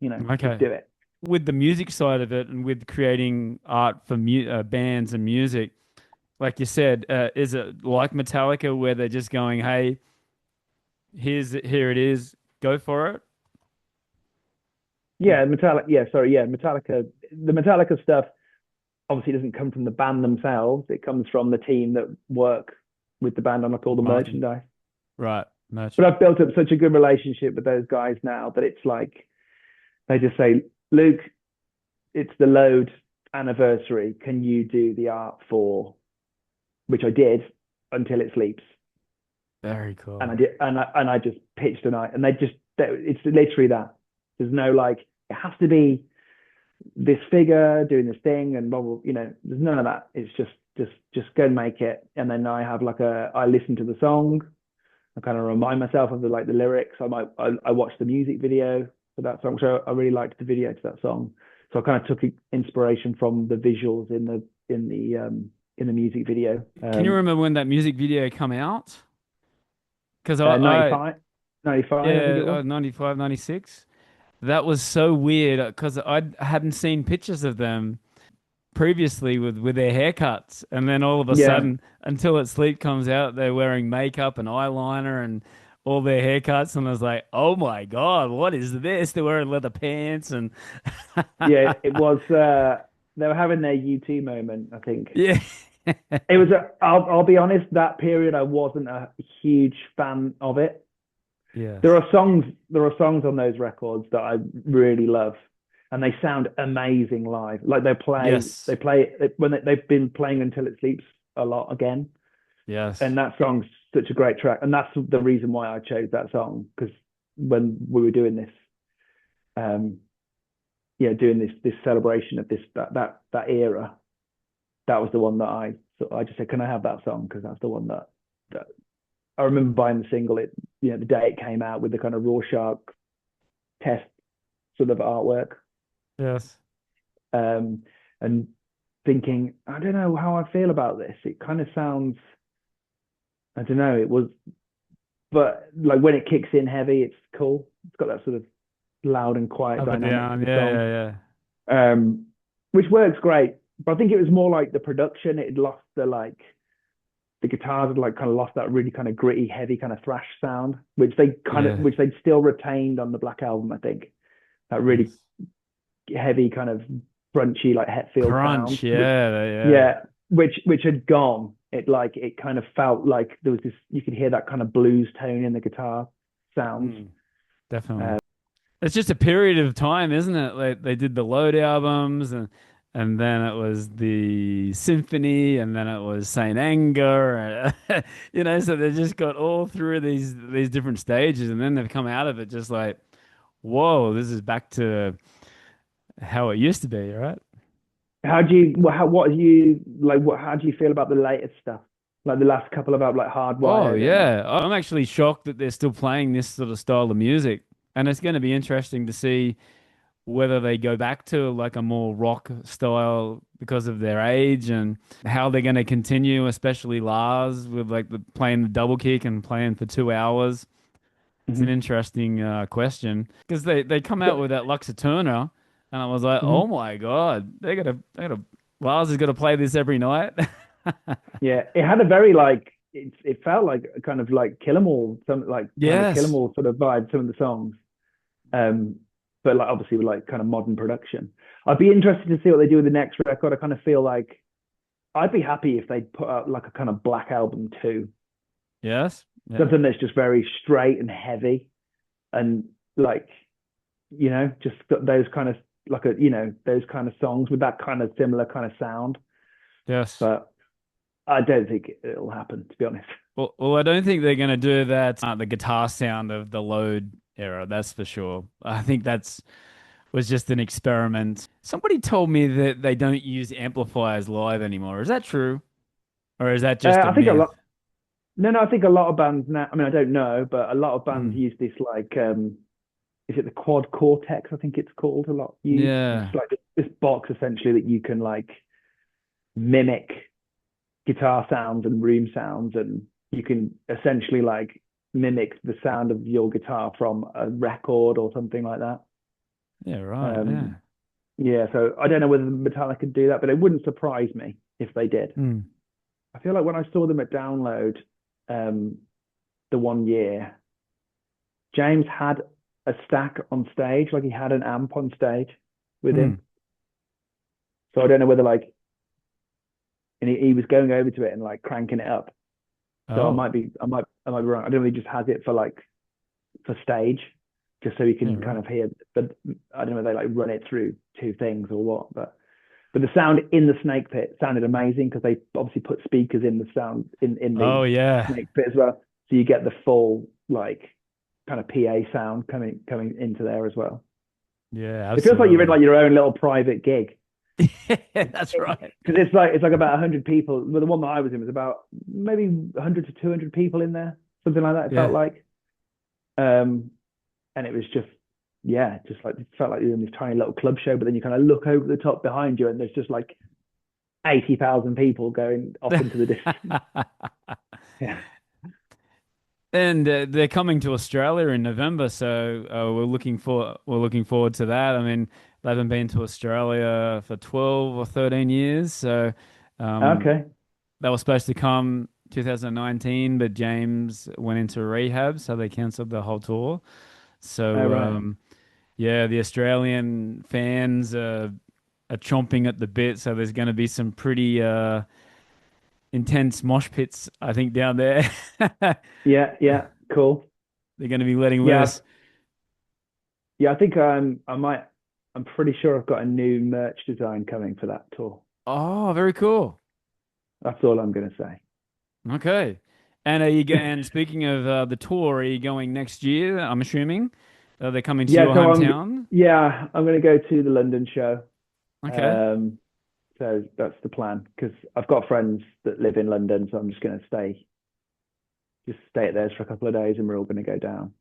B: just
A: Okay.
B: do it."
A: With the music side of it and with creating art for bands and music, like you said, is it like Metallica where they're just going, hey, here it is. Go for it.
B: Yeah, Metallica. Yeah, sorry. Yeah, Metallica. The Metallica stuff obviously doesn't come from the band themselves. It comes from the team that work with the band on like all the
A: Martin.
B: merchandise.
A: Right. Merch.
B: But I've built up such a good relationship with those guys now that it's like they just say, Luke, it's the Load anniversary. Can you do the art for, which I did until it sleeps.
A: Very
B: And I
A: cool.
B: did, and I just pitched a night, and it's literally that. There's no like, it has to be this figure doing this thing, and blah, blah, there's none of that. It's just go and make it. And then I have like I listen to the song. I kind of remind myself of the lyrics. I watch the music video for that song. So I really liked the video to that song. So I kind of took inspiration from the visuals in the music video.
A: Can you remember when that music video come out? Because I
B: 95, 95, I think
A: yeah,
B: it was.
A: 95, 96. That was so weird because I hadn't seen pictures of them previously with their haircuts, and then all of a
B: Yeah,
A: sudden, Until It Sleep comes out, they're wearing makeup and eyeliner and all their haircuts, and I was like, oh my God, what is this? They're wearing leather pants and
B: yeah, it was. They were having their U2 moment, I think.
A: yeah,
B: It was. I'll be honest. That period, I wasn't a huge fan of it.
A: yes,
B: There are songs on those records that I really love, and they sound amazing live. Like
A: yes,
B: they've been playing Until It Sleeps a lot again,
A: yes.
B: and that song's such a great track, and that's the reason why I chose that song because when we were doing this, um, doing this celebration of that era, that was the one that I just said, can I have that song? Because that's the one that I remember buying the single. The day it came out with the kind of Rorschach test sort of artwork,
A: Yes.
B: um, and thinking, I don't know how I feel about this. It kind of sounds, I don't know. It was, but like when it kicks in heavy, it's cool. It's got that sort of loud and quiet
A: Up and
B: dynamic to
A: down.
B: the
A: Yeah,
B: song,
A: yeah, yeah.
B: which works great. But I think it was more like the production. It had lost the guitars had like kind of lost that really kind of gritty, heavy kind of thrash sound,
A: Yeah.
B: which they'd still retained on the Black Album, I think. That really
A: Yes.
B: heavy kind of crunchy like Hetfield sound,
A: Crunch. Yeah, yeah.
B: yeah, which had gone. It kind of felt like there was this. You could hear that kind of blues tone in the guitar sounds.
A: Mm, definitely.
B: Uh,
A: It's just a period of time, isn't it? Like they did the Load albums and then it was the Symphony and then it was Saint Anger so they just got all through these different stages and then they've come out of it just like, whoa, this is back to how it used to be, right?
B: how do you what do you like? What how do you feel about the latest stuff? Like the last couple of like
A: Oh
B: Hardwired and
A: yeah. I'm actually shocked that they're still playing this sort of style of music. And it's going to be interesting to see whether they go back to like a more rock style because of their age and how they're going to continue, especially Lars with like playing the double kick and playing for 2 hours. It's an
B: Mhm.
A: interesting question because they come out
B: So,
A: with that Luxa Turner, and I was like, oh
B: mhm.
A: my God, they gotta Lars is gonna play this every night.
B: Yeah, it had a very like it felt like a kind of like Kill 'Em All, some like kind of a Kill 'Em
A: Yes.
B: All sort of vibe. Some of the songs, um, but like obviously with like kind of modern production. I'd be interested to see what they do with the next record. I kind of feel like I'd be happy if they put out like a kind of Black Album too,
A: Yes. Yeah.
B: something that's just very straight and heavy, and like just got those kind of like those kind of songs with that kind of similar kind of sound.
A: Yes.
B: But I don't think it'll happen, to be honest.
A: Well, I don't think they're going to do that. The guitar sound of the Load era, that's for sure. I think that's was just an experiment. Somebody told me that they don't use amplifiers live anymore. Is that true, or is that just a
B: I think a
A: myth?
B: lot. No, no, I think a lot of bands now. I mean, I don't know, but a lot of bands
A: Mm.
B: use this like, is it the quad cortex? I think it's called a lot used. It's
A: Yeah.
B: like this box essentially that you can like mimic guitar sounds and room sounds, and you can essentially like mimic the sound of your guitar from a record or something like that.
A: Yeah. Right.
B: Um,
A: Yeah.
B: yeah, so I don't know whether Metallica could do that, but it wouldn't surprise me if they did.
A: Mm.
B: I feel like when I saw them at Download, um, the one year, James had a stack on stage, like he had an amp on stage with
A: Hmm.
B: him. So I don't know whether like, and he was going over to it and like cranking it up. So
A: Oh,
B: I might be wrong. I don't know if he just has it for like for stage, just so he
A: yeah,
B: can kind
A: right.
B: of hear. But I don't know if they like run it through two things or what. But the sound in the snake pit sounded amazing because they obviously put speakers in the sound in the
A: Oh, yeah.
B: snake pit as well, so you get the full like kind of PA sound coming into there as well.
A: Yeah,
B: It feels like you're in
A: absolutely.
B: like your own little private gig
A: Yeah, that's right.
B: because it's like about 100 people. Well, the one that I was in was about maybe 100 to 200 people in there, something like that. It felt
A: Yeah.
B: like, and it was just yeah, just like it felt like you're in this tiny little club show, but then you kind of look over the top behind you, and there's just like 80,000 people going off into the distance. Yeah.
A: And they're coming to Australia in November, so we're looking forward to that. I mean, they haven't been to Australia for 12 or 13 years, so um,
B: Okay.
A: they were supposed to come 2019, but James went into rehab, so they cancelled the whole tour.
B: All
A: So
B: right.
A: yeah, the Australian fans are chomping at the bit, so there's going to be some pretty intense mosh pits, I think, down there.
B: Yeah. Yeah. Cool.
A: They're going to be letting
B: Yeah.
A: loose.
B: Yeah. I think I might. I'm pretty sure I've got a new merch design coming for that tour.
A: Oh, very cool.
B: That's all I'm going to say.
A: Okay. And are you and speaking of the tour, are you going next year? I'm assuming. They're coming to
B: Yeah.
A: your
B: So
A: hometown.
B: I'm going to go to the London show.
A: Okay.
B: Um, so that's the plan because I've got friends that live in London, so I'm just going to stay at theirs for a couple of days, and we're all going to go down.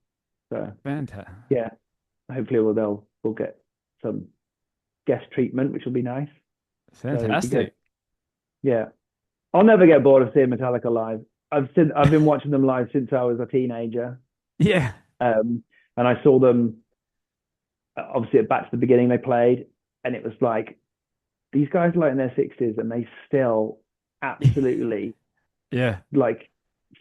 B: So
A: Fantastic.
B: yeah, hopefully we'll get some guest treatment, which will be nice. So it'll be good.
A: Fantastic.
B: Yeah, I'll never get bored of seeing Metallica live. I've been watching them live since I was a teenager,
A: Yeah.
B: um, and I saw them obviously back to the beginning they played, and it was like these guys are like in their sixties, and they still absolutely
A: Yeah.
B: like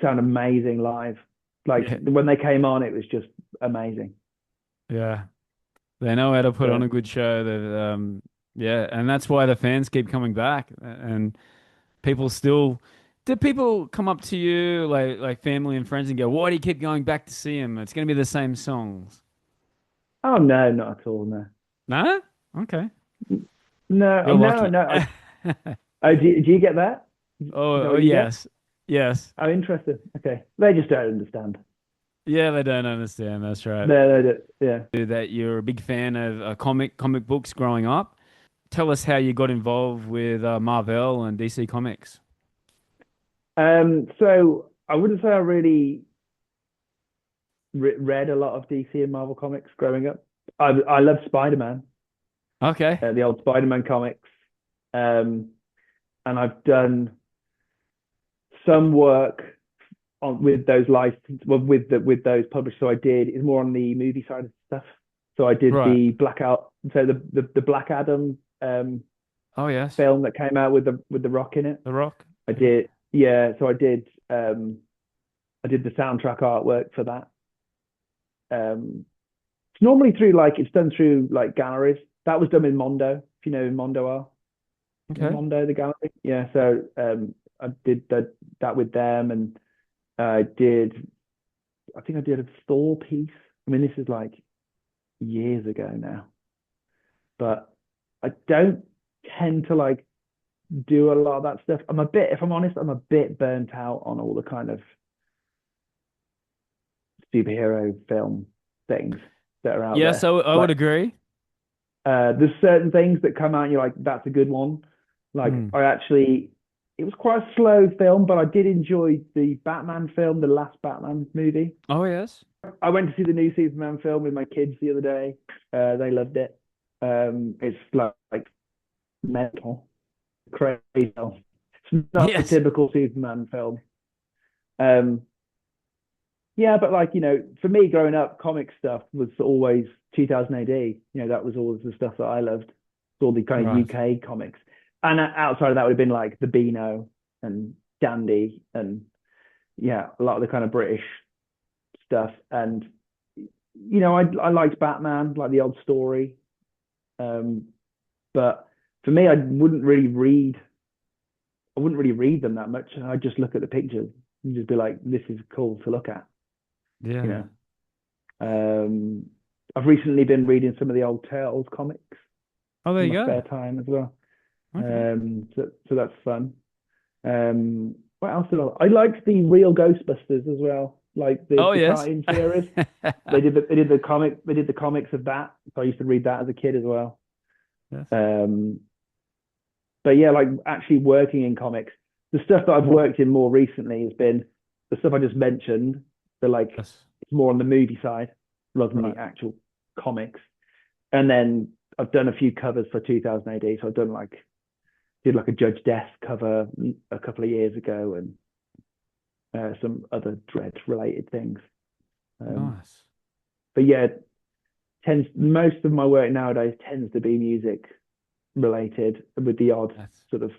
B: sound amazing live. Like
A: Yeah.
B: when they came on, it was just amazing.
A: Yeah. They know how to put on
B: So
A: a good show. That yeah, and that's why the fans keep coming back. And people still, did people come up to you like family and friends and go, "Why do you keep going back to see him? It's going to be the same songs."
B: oh no, not at all. No,
A: No? Okay.
B: no,
A: You're
B: no,
A: lucky.
B: no. Oh, do you get that? Is that
A: Oh,
B: what you get?
A: yes. Yes.
B: I'm interested. Okay, they just don't understand.
A: Yeah, they don't understand. That's right.
B: No, they don't. Yeah.
A: That you're a big fan of comic books growing up. Tell us how you got involved with Marvel and DC Comics.
B: So I wouldn't say I really read a lot of DC and Marvel comics growing up. I love Spider-Man,
A: Okay.
B: the old Spider-Man comics, um, and I've done some work on with those license well, with those published. So I did it's more on the movie side of stuff. So I did
A: Right.
B: the Blackout, so the Black Adam
A: Oh, yes.
B: film that came out with the Rock in it.
A: The Rock.
B: I
A: Yeah.
B: did, yeah. So I did the soundtrack artwork for that. It's normally through like it's done through like galleries. That was done in Mondo, if you know who Mondo are.
A: Okay.
B: Mondo, the gallery. Yeah. So I did that with them, and I did. I think I did a Thor piece. I mean, this is like years ago now, but I don't tend to like do a lot of that stuff. If I'm honest, I'm a bit burnt out on all the kind of superhero film things that are out
A: Yeah,
B: there.
A: so I would
B: Like,
A: agree.
B: there's certain things that come out and you're like, that's a good one. Like,
A: Hmm.
B: it was quite a slow film, but I did enjoy the Batman film, the last Batman movie.
A: Oh, yes.
B: I went to see the new Superman film with my kids the other day. They loved it. It's like mental, crazy. It's not a
A: Yes.
B: typical Superman film. Um, yeah, but like for me, growing up, comic stuff was always 2000 AD. That was always the stuff that I loved. All the kind of
A: Right.
B: UK comics, and outside of that would have been like the Beano and Dandy, and yeah, a lot of the kind of British stuff. And I liked Batman, like the old story. Um, but for me, I wouldn't really read them that much. I'd just look at the pictures and just be like, this is cool to look at, you
A: Yeah.
B: know. Um, I've recently been reading some of the old Turtles comics
A: Oh, there
B: in
A: you
B: my
A: go.
B: spare time as well.
A: Okay.
B: So that's fun. What else did I liked the real Ghostbusters as well, like
A: Oh,
B: the
A: yes.
B: cartoon series. They did the comics of that. So I used to read that as a kid as well.
A: Yes.
B: Um, but yeah, like actually working in comics, the stuff that I've worked in more recently has been the stuff I just mentioned. The like
A: Yes.
B: it's more on the movie side rather than the
A: Right.
B: actual comics. And then I've done a few covers for 2000 AD. So I've done like did like a Judge Death cover a couple of years ago and some other Dread related things. Um,
A: Nice.
B: but yeah, tends most of my work nowadays tends to be music related with the odd
A: That's
B: sort of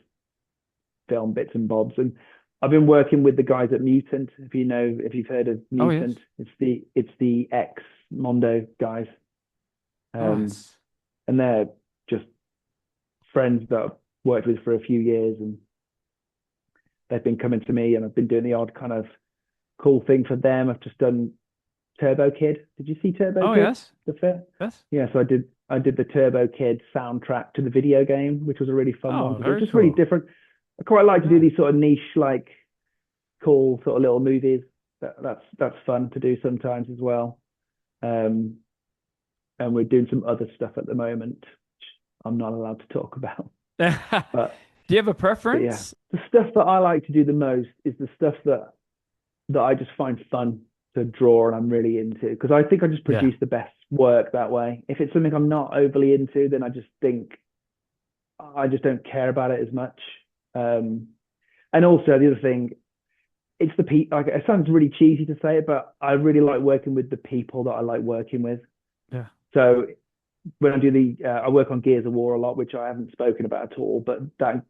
B: film bits and bobs. And I've been working with the guys at Mutant. If you've heard of
A: oh, yes.
B: Mutant, it's the ex Mondo guys, um,
A: Nice.
B: and they're just friends that I've worked with for a few years, and they've been coming to me, and I've been doing the odd kind of cool thing for them. I've just done Turbo Kid. Did you see Turbo
A: Oh,
B: Kid?
A: yes.
B: The film?
A: Yes.
B: Yeah, so I did the Turbo Kid soundtrack to the video game, which was a really fun one
A: Oh,
B: to do.
A: very
B: Just really
A: cool.
B: different. I quite like to do
A: Yeah.
B: these sort of niche, like cool sort of little movies. That's fun to do sometimes as well. Um, and we're doing some other stuff at the moment, which I'm not allowed to talk about.
A: Do
B: But
A: you have a
B: but yeah,
A: preference?
B: the stuff that I like to do the most is the stuff that I just find fun to draw and I'm really into because I think I just
A: Yeah.
B: produce the best work that way. If it's something I'm not overly into, then I just think I just don't care about it as much. Um, and also the other thing, it's the people. Like it sounds really cheesy to say it, but I really like working with the people that I like working with.
A: Yeah.
B: So when I work on Gears of War a lot, which I haven't spoken about at all, but that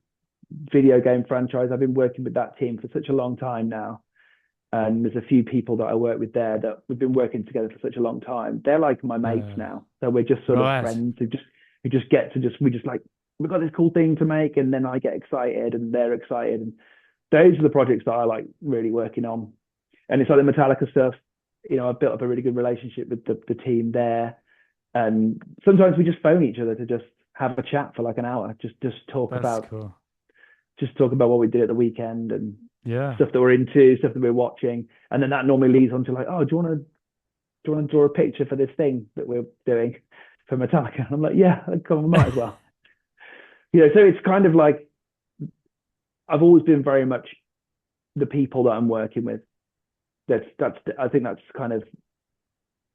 B: video game franchise, I've been working with that team for such a long time now. And there's a few people that I work with there that we've been working together for such a long time. They're like my mates
A: Uh,
B: now. So we're just sort of
A: right.
B: friends who just get to just we just like we've got this cool thing to make, and then I get excited and they're excited. And those are the projects that I like really working on. And it's like the Metallica stuff. I've built up a really good relationship with the team there. And sometimes we just phone each other to just have a chat for like an hour, just talk
A: That's
B: about
A: cool.
B: just talk about what we did at the weekend and
A: Yeah.
B: stuff that we're into, stuff that we're watching, and then that normally leads on to like, oh, do you want to draw a picture for this thing that we're doing for Metallica? And I'm like, yeah, come on, might as well. So it's kind of like I've always been very much the people that I'm working with. That's I think that's kind of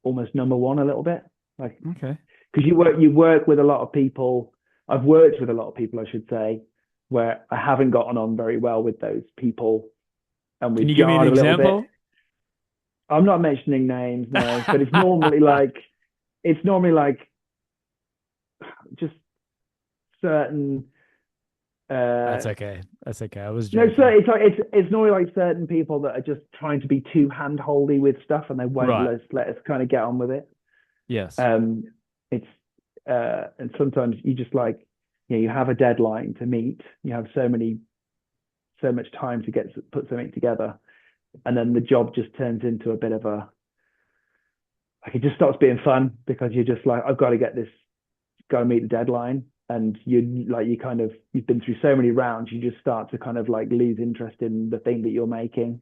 B: almost number one a little bit, like
A: Okay.
B: because you work with a lot of people. I've worked with a lot of people, I should say, where I haven't gotten on very well with those people, and
A: Can
B: we've
A: you give me an
B: jarred a little bit.
A: example?
B: I'm not mentioning names, no, but it's normally like just certain
A: That's
B: uh
A: okay. That's okay. I was
B: no, so
A: joking.
B: it's normally like certain people that are just trying to be too handholdy with stuff and they won't
A: Right.
B: let us kind of get on with it.
A: Yes.
B: Um it's and sometimes you just like you have a deadline to meet, you have so much time to put something together, and then the job just turns into a bit of a like it just starts being fun because you're just like, I've got to get this, got to meet the deadline. And you've been through so many rounds, you just start to kind of like lose interest in the thing that you're making.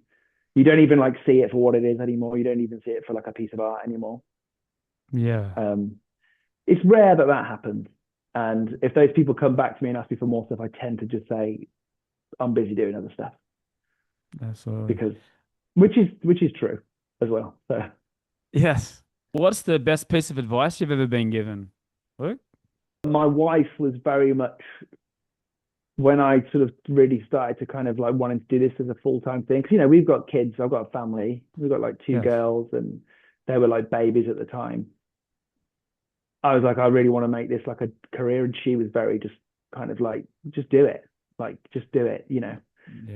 B: You don't even like see it for what it is anymore. You don't even see it for like a piece of art anymore.
A: Yeah.
B: Um, it's rare that that happens. And if those people come back to me and ask me for more stuff, I tend to just say I'm busy doing other stuff
A: Absolutely.
B: because which is true as well. So
A: Yes. What's the best piece of advice you've ever been given? Luke?
B: my wife was very much when I sort of really started to kind of like wanting to do this as a full-time thing. Because, we've got kids, I've got a family, we've got like two
A: Yes.
B: girls and they were like babies at the time. I was like, I really want to make this like a career. And she was very just kind of like, just do it. Like, just do it.
A: Yeah.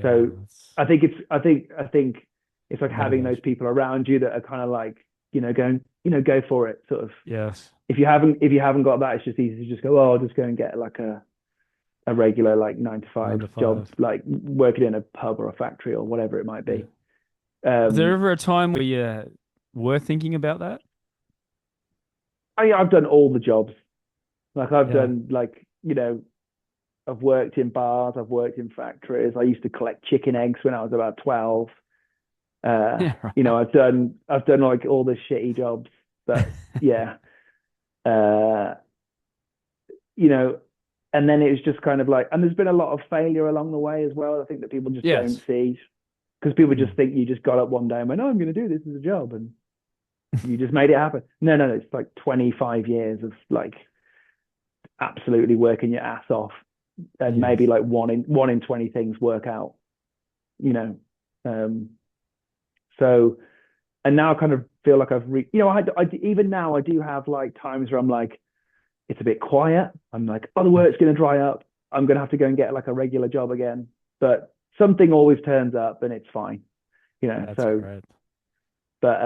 B: So
A: That's
B: I think it's like having those
A: motivation.
B: people around you that are kind of like go for it. Sort of,
A: Yes.
B: if you haven't got that, it's just easy to just go, oh, I'll just go and get like a regular like 9 to 5
A: Nine to
B: job,
A: five.
B: like working in a pub or a factory or whatever it might
A: Yeah.
B: be.
A: Was there
B: Um,
A: ever a time where you were thinking about that?
B: I've done all the jobs. Like I've
A: Yeah.
B: done like, I've worked in bars, I've worked in factories. I used to collect chicken eggs when I was about 12.
A: Yeah, right.
B: I've done like all the shitty jobs, but yeah. Uh, you know, and then it was just kind of like, and there's been a lot of failure along the way as well. I think that people just don't
A: Yes.
B: see, because people just
A: Mm.
B: think you just got up one day and went, oh, I'm going to do this as a job, and you just made it happen. No, no, no. It's like 25 years of like absolutely working your ass off, and maybe
A: Yes.
B: like one in 20 things work out. You know, um, so and now I kind of feel like even now I do have like times where I'm like, it's a bit quiet. I'm like, oh, the work's going to dry up. I'm going to have to go and get like a regular job again. But something always turns up and it's fine,
A: That's
B: So,
A: great.
B: but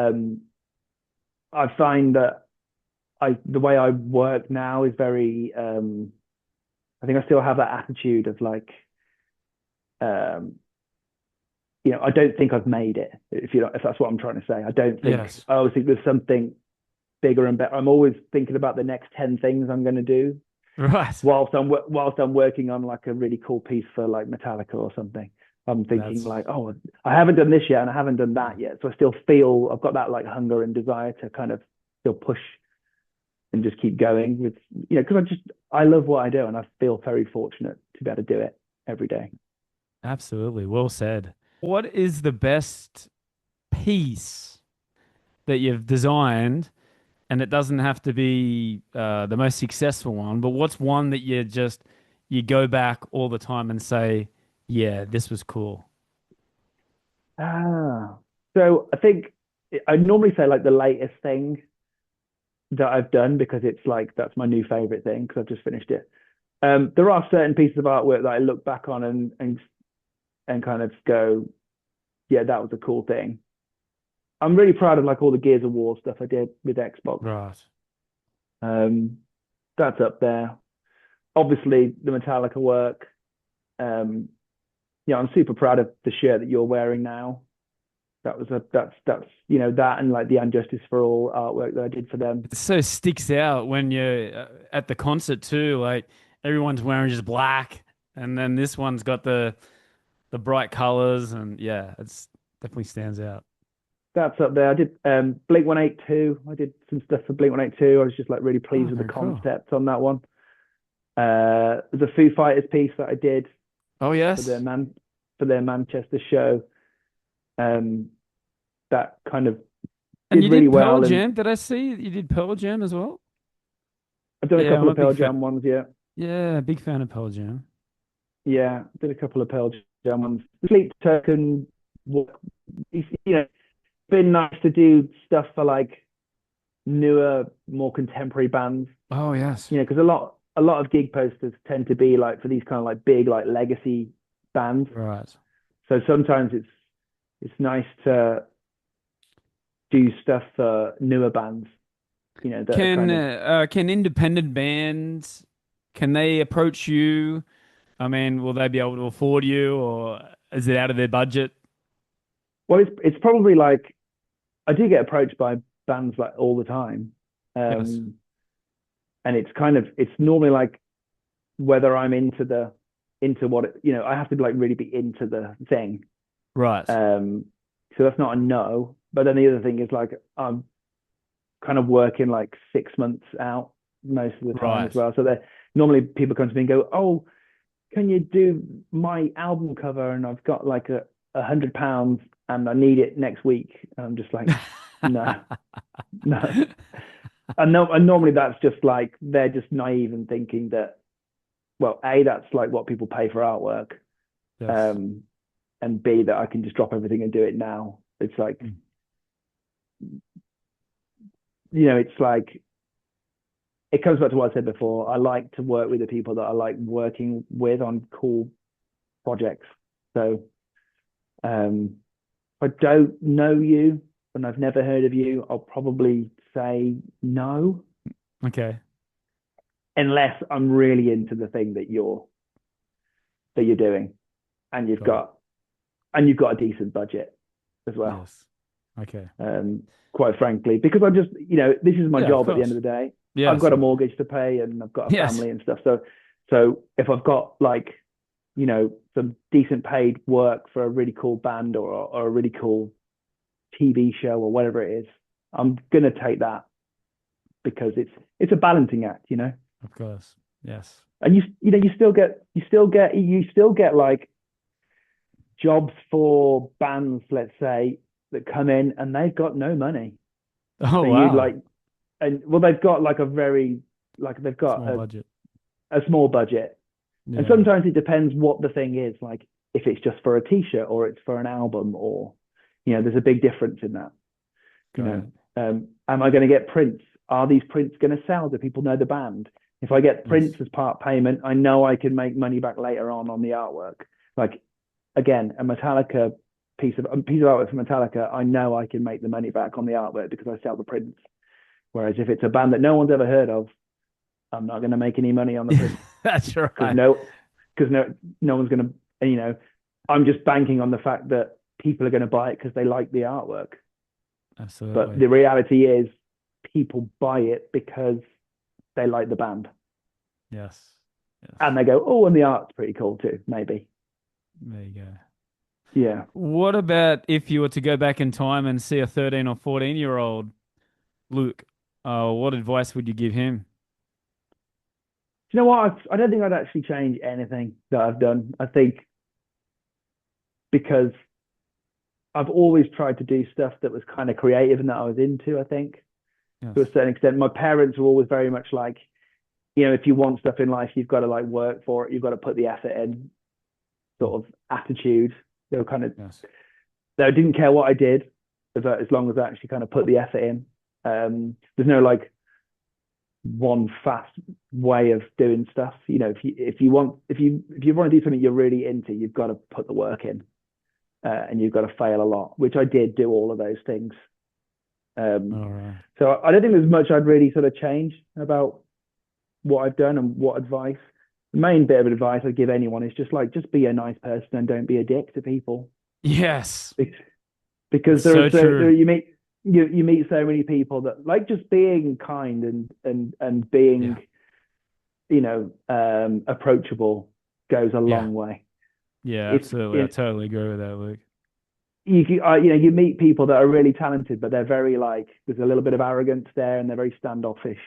B: I find that the way I work now is very, I think I still have that attitude of like, um, I don't think I've made it. If that's what I'm trying to say,
A: Yes.
B: I always think there's something bigger and better. I'm always thinking about the next 10 things I'm going to do
A: Right.
B: whilst I'm working on like a really cool piece for like Metallica or something. I'm thinking
A: That's
B: like, oh, I haven't done this yet and I haven't done that yet. So I still feel I've got that like hunger and desire to kind of still push and just keep going with, because I love what I do and I feel very fortunate to be able to do it every day.
A: absolutely well said. What is the best piece that you've designed? And it doesn't have to be the most successful one, but what's one that you go back all the time and say, yeah, this was cool.
B: Ah, so I think I normally say like the latest thing that I've done because it's like that's my new favorite thing because I've just finished it. There are certain pieces of artwork that I look back on and kind of go, yeah, that was a cool thing. I'm really proud of like all the Gears of War stuff I did with Xbox.
A: Right.
B: Um, that's up there. Obviously, the Metallica work. Um, I'm super proud of the shirt that you're wearing now. That's that and like the Unjustice for All artwork that I did for them.
A: It so sticks out when you're at the concert too. Like everyone's wearing just black, and then this one's got the bright colors, and yeah, it's definitely stands out.
B: That's up there. I did Blink 182. I did some stuff for Blink 182. I was just like really pleased
A: Oh,
B: with the
A: very cool.
B: concept on that one. The Foo Fighters piece that I did
A: Oh,
B: for
A: yes.
B: their Manchester show. Um, that kind of
A: And
B: did
A: you
B: really
A: did Pearl
B: well, and
A: Jam. Did I see you did Pearl Jam as well?
B: I've done a
A: Yeah, I'm
B: couple
A: a
B: of
A: big
B: Pearl
A: fan.
B: Jam ones. Yeah,
A: Yeah, big fan of Pearl Jam.
B: yeah, did a couple of Pearl Jam ones. Sleep Token, been nice to do stuff for like newer, more contemporary bands.
A: Oh, yes.
B: Because a lot of gig posters tend to be like for these kind of like big like legacy bands.
A: Right.
B: So sometimes it's nice to do stuff for newer bands, that are kind of.
A: Can independent bands can they approach you? I mean, will they be able to afford you, or is it out of their budget?
B: Well, it's probably like I do get approached by bands like all the time,
A: Yes.
B: um, and it's normally like whether I'm into what I have to like really be into the thing.
A: Right.
B: So that's not a no. But then the other thing is like I'm kind of working like 6 months out most of the time as
A: Right.
B: well. So that normally people come to me and go, "Oh, can you do my album cover?" And I've got like £100 and I need it next week. And I'm just like, no, no. And normally that's just like they're just naive and thinking that, well, A, that's like what people pay for artwork.
A: Yes.
B: Um, and B, that I can just drop everything and do it now. It's like,
A: Mm.
B: it's like it comes back to what I said before. I like to work with the people that I like working with on cool projects. So I don't know you. and I've never heard of you, I'll probably say no,
A: Okay.
B: unless I'm really into the thing that you're doing, and
A: Got it.
B: you've got a decent budget as well.
A: Yes. Okay.
B: Um, Quite frankly, because I'm just, this is my
A: Yeah, of
B: job at the end of
A: course.
B: the day. I've
A: Yes.
B: got a mortgage to pay and I've got a
A: Yes.
B: family and stuff. So if I've got like, some decent paid work for a really cool band or a really cool TV show or whatever it is, I'm gonna take that because it's a balancing act.
A: Of course. Yes.
B: And you still get like jobs for bands, let's say, that come in and they've got no money.
A: Oh,
B: So you
A: wow.
B: like, and well, they've got like a very like they've got
A: Small budget.
B: a small budget, and
A: Yeah.
B: sometimes it depends what the thing is. Like if it's just for a t-shirt or it's for an album, or there's a big difference in that. You
A: Got
B: know,
A: it.
B: am I going to get prints? Are these prints going to sell? Do people know the band? If I get
A: Yes.
B: prints as part payment, I know I can make money back later on the artwork. Like again, a piece of artwork for Metallica, I know I can make the money back on the artwork because I sell the prints. Whereas if it's a band that no one's ever heard of, I'm not going to make any money on the prints
A: That's
B: because
A: right.
B: no one's going to. I'm just banking on the fact that people are going to buy it because they like the artwork. But
A: Absolutely.
B: the reality is, people buy it because they like the band,
A: Yes. Yes.
B: and they go, "Oh, and the art's pretty cool too." Maybe,
A: There you go.
B: yeah.
A: What about if you were to go back in time and see a 13 or 14-year-old Luke? What advice would you give him?
B: Do you know what? I don't think I'd actually change anything that I've done. I think because I've always tried to do stuff that was kind of creative and that I was into. I think to a
A: Yes.
B: certain extent, my parents were always very much like, if you want stuff in life, you've got to like work for it. You've got to put the effort in,
A: Mm.
B: sort of attitude. They were kind of,
A: Yes.
B: they didn't care what I did as long as I actually kind of put the effort in. There's no like one fast way of doing stuff. If you want to do something you're really into, you've got to put the work in, and you've got to fail a lot, which I did do all of those things. Um,
A: All right.
B: so I don't think there's much I'd really sort of change about what I've done and what advice. The main bit of advice I'd give anyone is just be a nice person and don't be a dick to people.
A: Yes.
B: Because
A: It's so
B: there
A: true.
B: you meet so many people that like just being kind and being,
A: Yeah.
B: approachable goes a
A: Yeah.
B: long way.
A: Yeah,
B: It's
A: absolutely. I
B: it,
A: totally agree with that, Luke.
B: you meet people that are really talented, but they're very like there's a little bit of arrogance there, and they're very standoffish.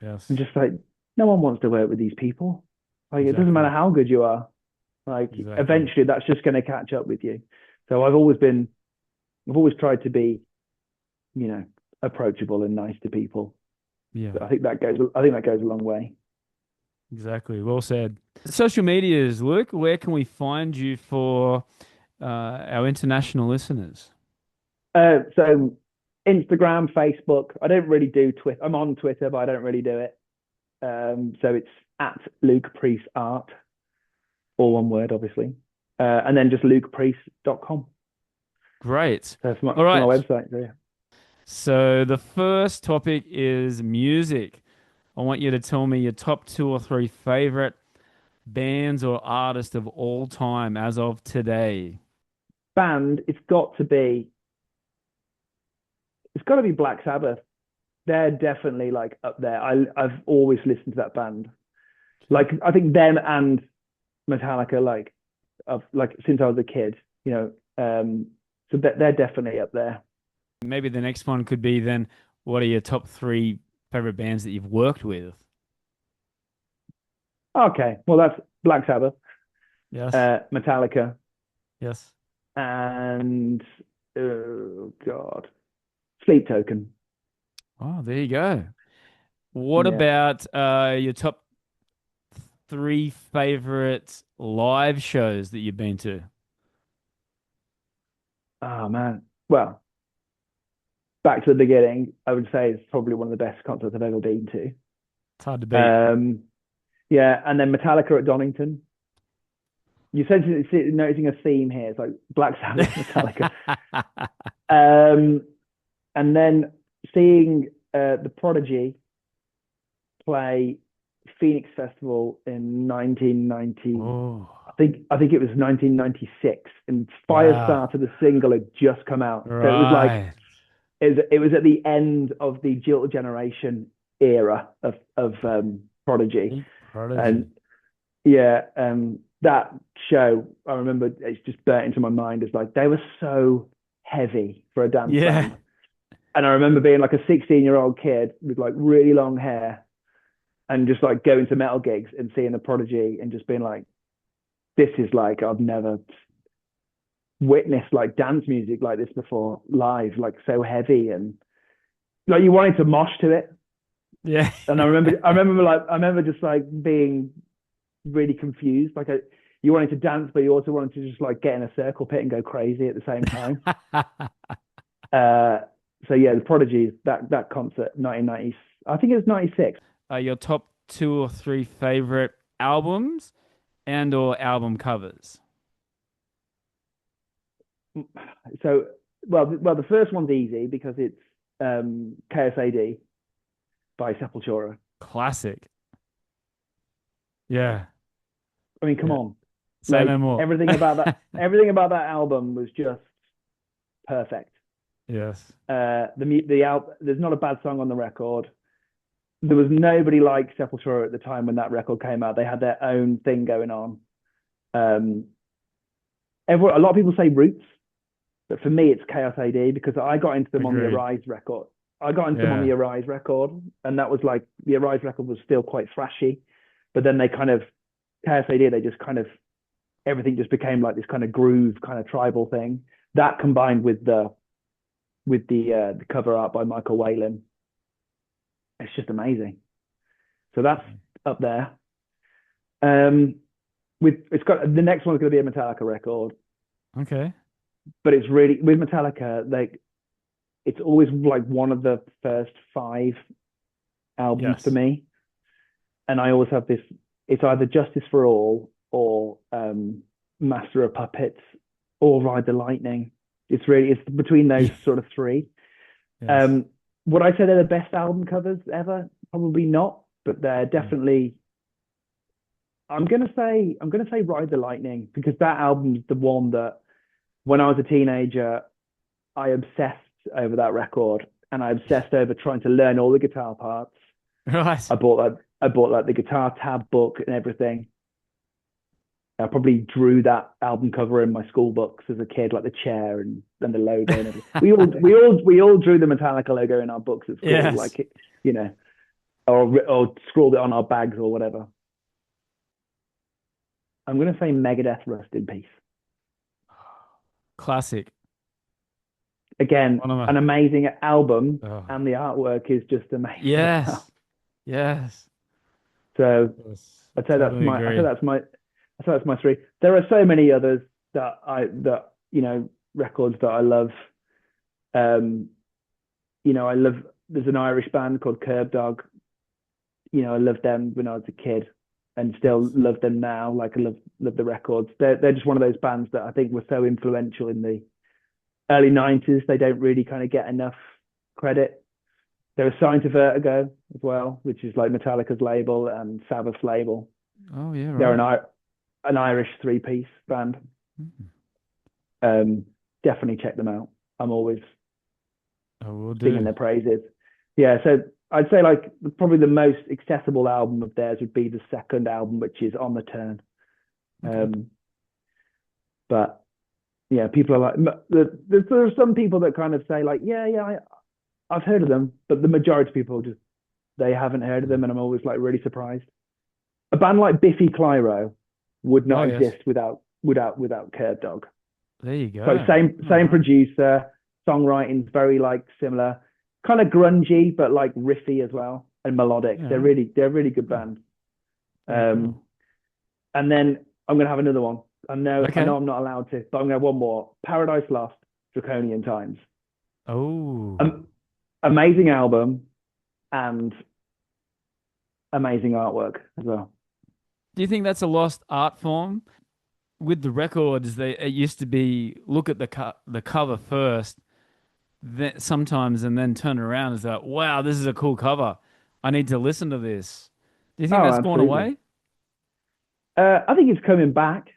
B: And
A: Yes.
B: just like no one wants to work with these people. Like it doesn't matter
A: Exactly.
B: how good you are. Like
A: Exactly.
B: eventually, that's just going to catch up with you. So I've always tried to be, you know, approachable and nice to people.
A: Yeah.
B: I think that goes a long way.
A: Exactly. Well said. Social medias, Luke, where can we find you for our international listeners?
B: So Instagram, Facebook. I don't really do Twitter. I'm on Twitter, but I don't really do it. So it's at Luke Preece Art, all one word, obviously. And then just lukepreece.com.
A: Great.
B: So it's
A: All
B: for my
A: right.
B: website. So yeah.
A: So the first topic is music. I want you to tell me your top two or three favorite bands or artists of all time as of today.
B: Band, it's got to be Black Sabbath. They're definitely like up there. I've always listened to that band.
A: Okay.
B: Like I think them and Metallica, like since I was a kid, so they're definitely up there.
A: Maybe the next one could be then, what are your top three favorite bands that you've worked with?
B: Okay, well that's Black Sabbath,
A: Yes.
B: Metallica,
A: Yes.
B: and oh god, Sleep Token.
A: Oh, there you go. What
B: Yeah.
A: about your top three favorite live shows that you've been to?
B: Oh man. Well, back to the beginning. I would say it's probably one of the best concerts I've ever been
A: It's hard to
B: to.
A: beat.
B: Yeah, and then Metallica at Donington. You said noticing a theme here. It's like Black Sabbath, Metallica. Um, And then seeing the Prodigy play Phoenix Festival in 1990.
A: Oh,
B: I think it was 1996, and
A: wow.
B: Firestarter the single had just come out, so it was like
A: Right.
B: it was at the end of the Jill Generation era of Prodigy,
A: Big Prodigy.
B: and yeah, that show I remember it's just burnt into my mind as like they were so heavy for a dance
A: Yeah.
B: band, and I remember being like a 16-year-old kid with like really long hair and just like going to metal gigs and seeing the Prodigy and just being like, this is like I've never witnessed like dance music like this before live, like so heavy and like you wanted to mosh to it.
A: Yeah.
B: And I remember just like being really confused. You wanted to dance, but you also wanted to just like get in a circle pit and go crazy at the same time. Uh, so yeah, the Prodigy, that concert, 1990, I think it was 96.
A: Your top two or three favorite albums and or album covers.
B: So well, the first one's easy because it's KSAD by Sepultura.
A: Classic. Yeah.
B: I mean, come
A: Yeah.
B: on,
A: Say no
B: like
A: more.
B: everything about that album was just perfect.
A: Yes.
B: There's not a bad song on the record. There was nobody like Sepultura at the time when that record came out. They had their own thing going on. Um, a lot of people say Roots, but for me it's Chaos AD because I got into them on the
A: Agreed.
B: Arise record. I got into them on the
A: Yeah.
B: Arise record, and that was like the Arise record was still quite thrashy, but then they kind of Chaos AD, they just kind of everything just became like this kind of groove, kind of tribal thing. That combined with the cover art by Michael Whalen, it's just amazing. So that's up there. Um, it's got the next one's going to be a Metallica record,
A: Okay.
B: but it's really with Metallica like it's always like one of the first five albums for
A: Yes.
B: me, and I always have this. It's either Justice for All or Master of Puppets or Ride the Lightning. It's between those sort of three.
A: Yes.
B: Um, would I say they're the best album covers ever? Probably not, but they're
A: Mm.
B: definitely. I'm gonna say Ride the Lightning because that album's the one that when I was a teenager I obsessed over that record and I obsessed over trying to learn all the guitar parts.
A: Right.
B: I bought like the guitar tab book and everything. I probably drew that album cover in my school books as a kid, like the chair and the logo and everything. We all drew the Metallica logo in our books at school,
A: Yes.
B: like it, you know, or scrawled it on our bags or whatever. I'm gonna say Megadeth, Rust in Peace.
A: Classic.
B: Again,
A: One of my.
B: an amazing album,
A: Oh.
B: and the artwork is just amazing as
A: Yes.
B: well.
A: Yes.
B: So
A: Yes.
B: I'd say that's
A: Totally
B: my I say
A: agree.
B: that's my I say that's my three. There are so many others that records that I love. Um, I love. There's an Irish band called Curb Dog. I loved them when I was a kid, and still
A: Yes.
B: love them now. Like I love the records. They're just one of those bands that I think were so influential in the early '90s. They don't really kind of get enough credit. They were signed to Vertigo as well, which is like Metallica's label and Sabbath's label.
A: Oh yeah,
B: They're
A: right.
B: an Irish three-piece band.
A: Mm.
B: Um, Definitely check them out. I'm always
A: I will
B: singing
A: do.
B: their praises. Yeah, so I'd say like probably the most accessible album of theirs would be the second album, which is On the Turn.
A: Okay.
B: Um, but yeah, people are like, there are some people that kind of say like, yeah, I've heard of them, but the majority of people just they haven't heard of them, and I'm always like really surprised. A band like Biffy Clyro would
A: Oh
B: not
A: yes.
B: exist without Curb Dog.
A: There you
B: So
A: go. All
B: same
A: right.
B: producer, songwriting's very like similar, kind of grungy but like riffy as well and melodic.
A: Yeah.
B: They're really good
A: Oh,
B: band.
A: very
B: Um,
A: cool.
B: and then I'm gonna have another one. I know
A: Okay.
B: I'm not allowed to, but I'm gonna have one more. Paradise Lost, Draconian Times.
A: Oh.
B: Um, Amazing album and amazing artwork as well.
A: Do you think that's a lost art form? With the records, it used to be look at the cover first, sometimes and then turn around and say, wow, this is a cool cover. I need to listen to this. Do you think
B: Oh,
A: that's gone
B: absolutely.
A: away?
B: I think it's coming back.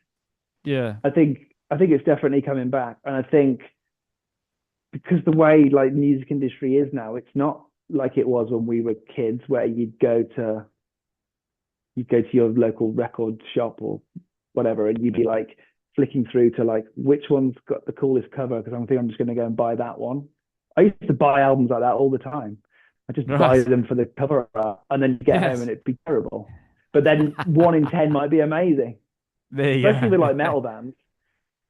A: Yeah.
B: I think it's definitely coming back, and I think because the way like music industry is now, it's not like it was when we were kids, where you'd go to your local record shop or whatever, and you'd be like flicking through to like which one's got the coolest cover because I think I'm just going to go and buy that one. I used to buy albums like that all the time. I just buy
A: Right.
B: them for the cover art, and then get home and
A: Yes.
B: it'd be terrible. But then 1 in 10 might be amazing,
A: There you
B: especially with like
A: go.
B: metal bands.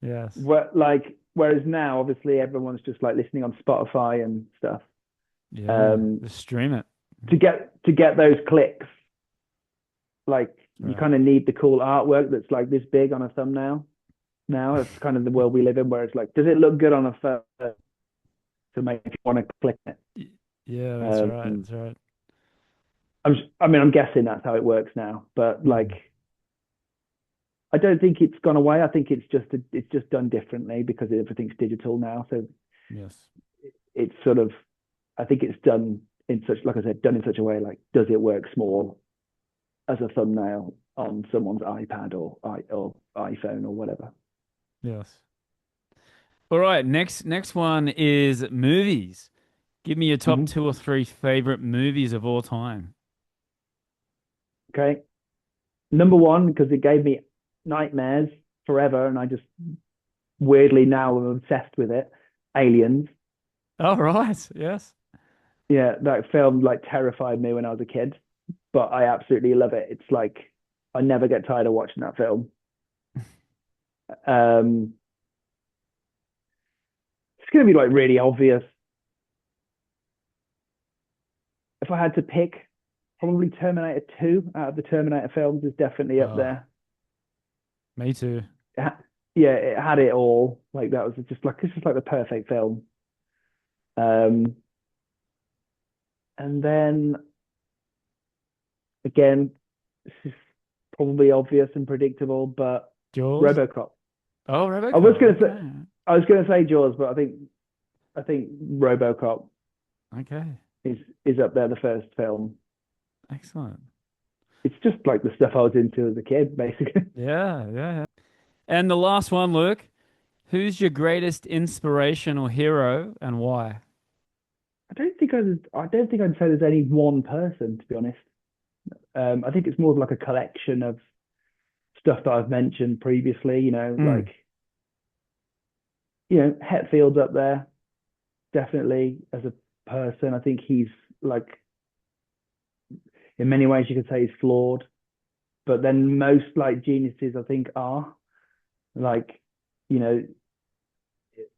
A: Yes.
B: Whereas now, obviously, everyone's just like listening on Spotify and stuff.
A: Yeah.
B: Um,
A: Just stream it.
B: to get those clicks, like you
A: Right.
B: kind of need the cool artwork that's like this big on a thumbnail. Now it's kind of the world we live in, where it's like, does it look good on a photo to make you want to click it?
A: Y- Yeah, that's right.
B: Um,
A: That's right.
B: I mean, I'm guessing that's how it works now, but like,
A: Mm.
B: I don't think it's gone away. I think it's just done differently because everything's digital now. So
A: Yes.
B: it's sort of, I think it's done in such, like I said, done in such a way, like, does it work small as a thumbnail on someone's iPad or iPhone or whatever?
A: Yes. All right. Next one is movies. Give me your top
B: Mm-hmm.
A: two or three favorite movies of all time.
B: Okay. Number one, because it gave me nightmares forever, and I just weirdly now am obsessed with it. Aliens.
A: Oh, right. Yes.
B: Yeah, that film like terrified me when I was a kid, but I absolutely love it. It's like I never get tired of watching that film. Um, it's gonna be like really obvious. If I had to pick, probably Terminator 2 out of the Terminator films is definitely up
A: Oh,
B: there.
A: me too.
B: Yeah, it had it all. Like that was just like it's just like the perfect film. Um, and then again, this is probably obvious and predictable, but
A: Jaws.
B: RoboCop.
A: Oh,
B: I was
A: RoboCop.
B: gonna say
A: Okay.
B: I was gonna say Jaws, but I think RoboCop
A: Okay.
B: is up there, the first film.
A: Excellent.
B: It's just like the stuff I was into as a kid, basically.
A: Yeah, yeah, yeah. And the last one, Luke. Who's your greatest inspirational hero and why?
B: I don't think I'd say there's any one person, to be honest. I think it's more of like a collection of stuff that I've mentioned previously.
A: Mm.
B: Like Hetfield's up there definitely as a person. I think he's like in many ways you could say he's flawed, but then most like geniuses I think are like you know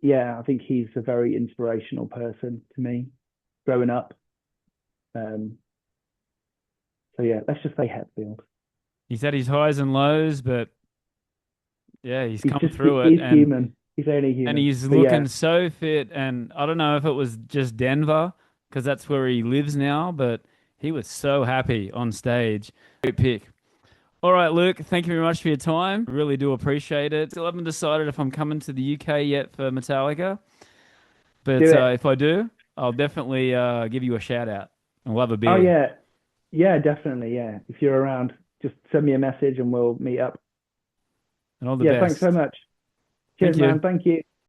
B: yeah, I think he's a very inspirational person to me growing up. Um, so yeah, let's just say Hetfield.
A: He's had his highs and lows, but yeah, he's
B: He's
A: come
B: just
A: through it
B: he's human. He's only
A: and
B: human.
A: he's
B: But yeah,
A: looking so fit. And I don't know if it was just Denver because that's where he lives now, but he was so happy on stage. Great pick. All right, Luke, thank you very much for your time. Really do appreciate it. Still haven't decided if I'm coming to the UK yet for Metallica, but
B: do it.
A: if I do, I'll definitely give you a shout out and we'll have a
B: Oh
A: beer.
B: yeah, yeah, definitely. Yeah, if you're around, just send me a message and we'll meet up.
A: And all the
B: Yeah, thanks so
A: best.
B: much.
A: Thank
B: Cheers,
A: you.
B: man. Thank you.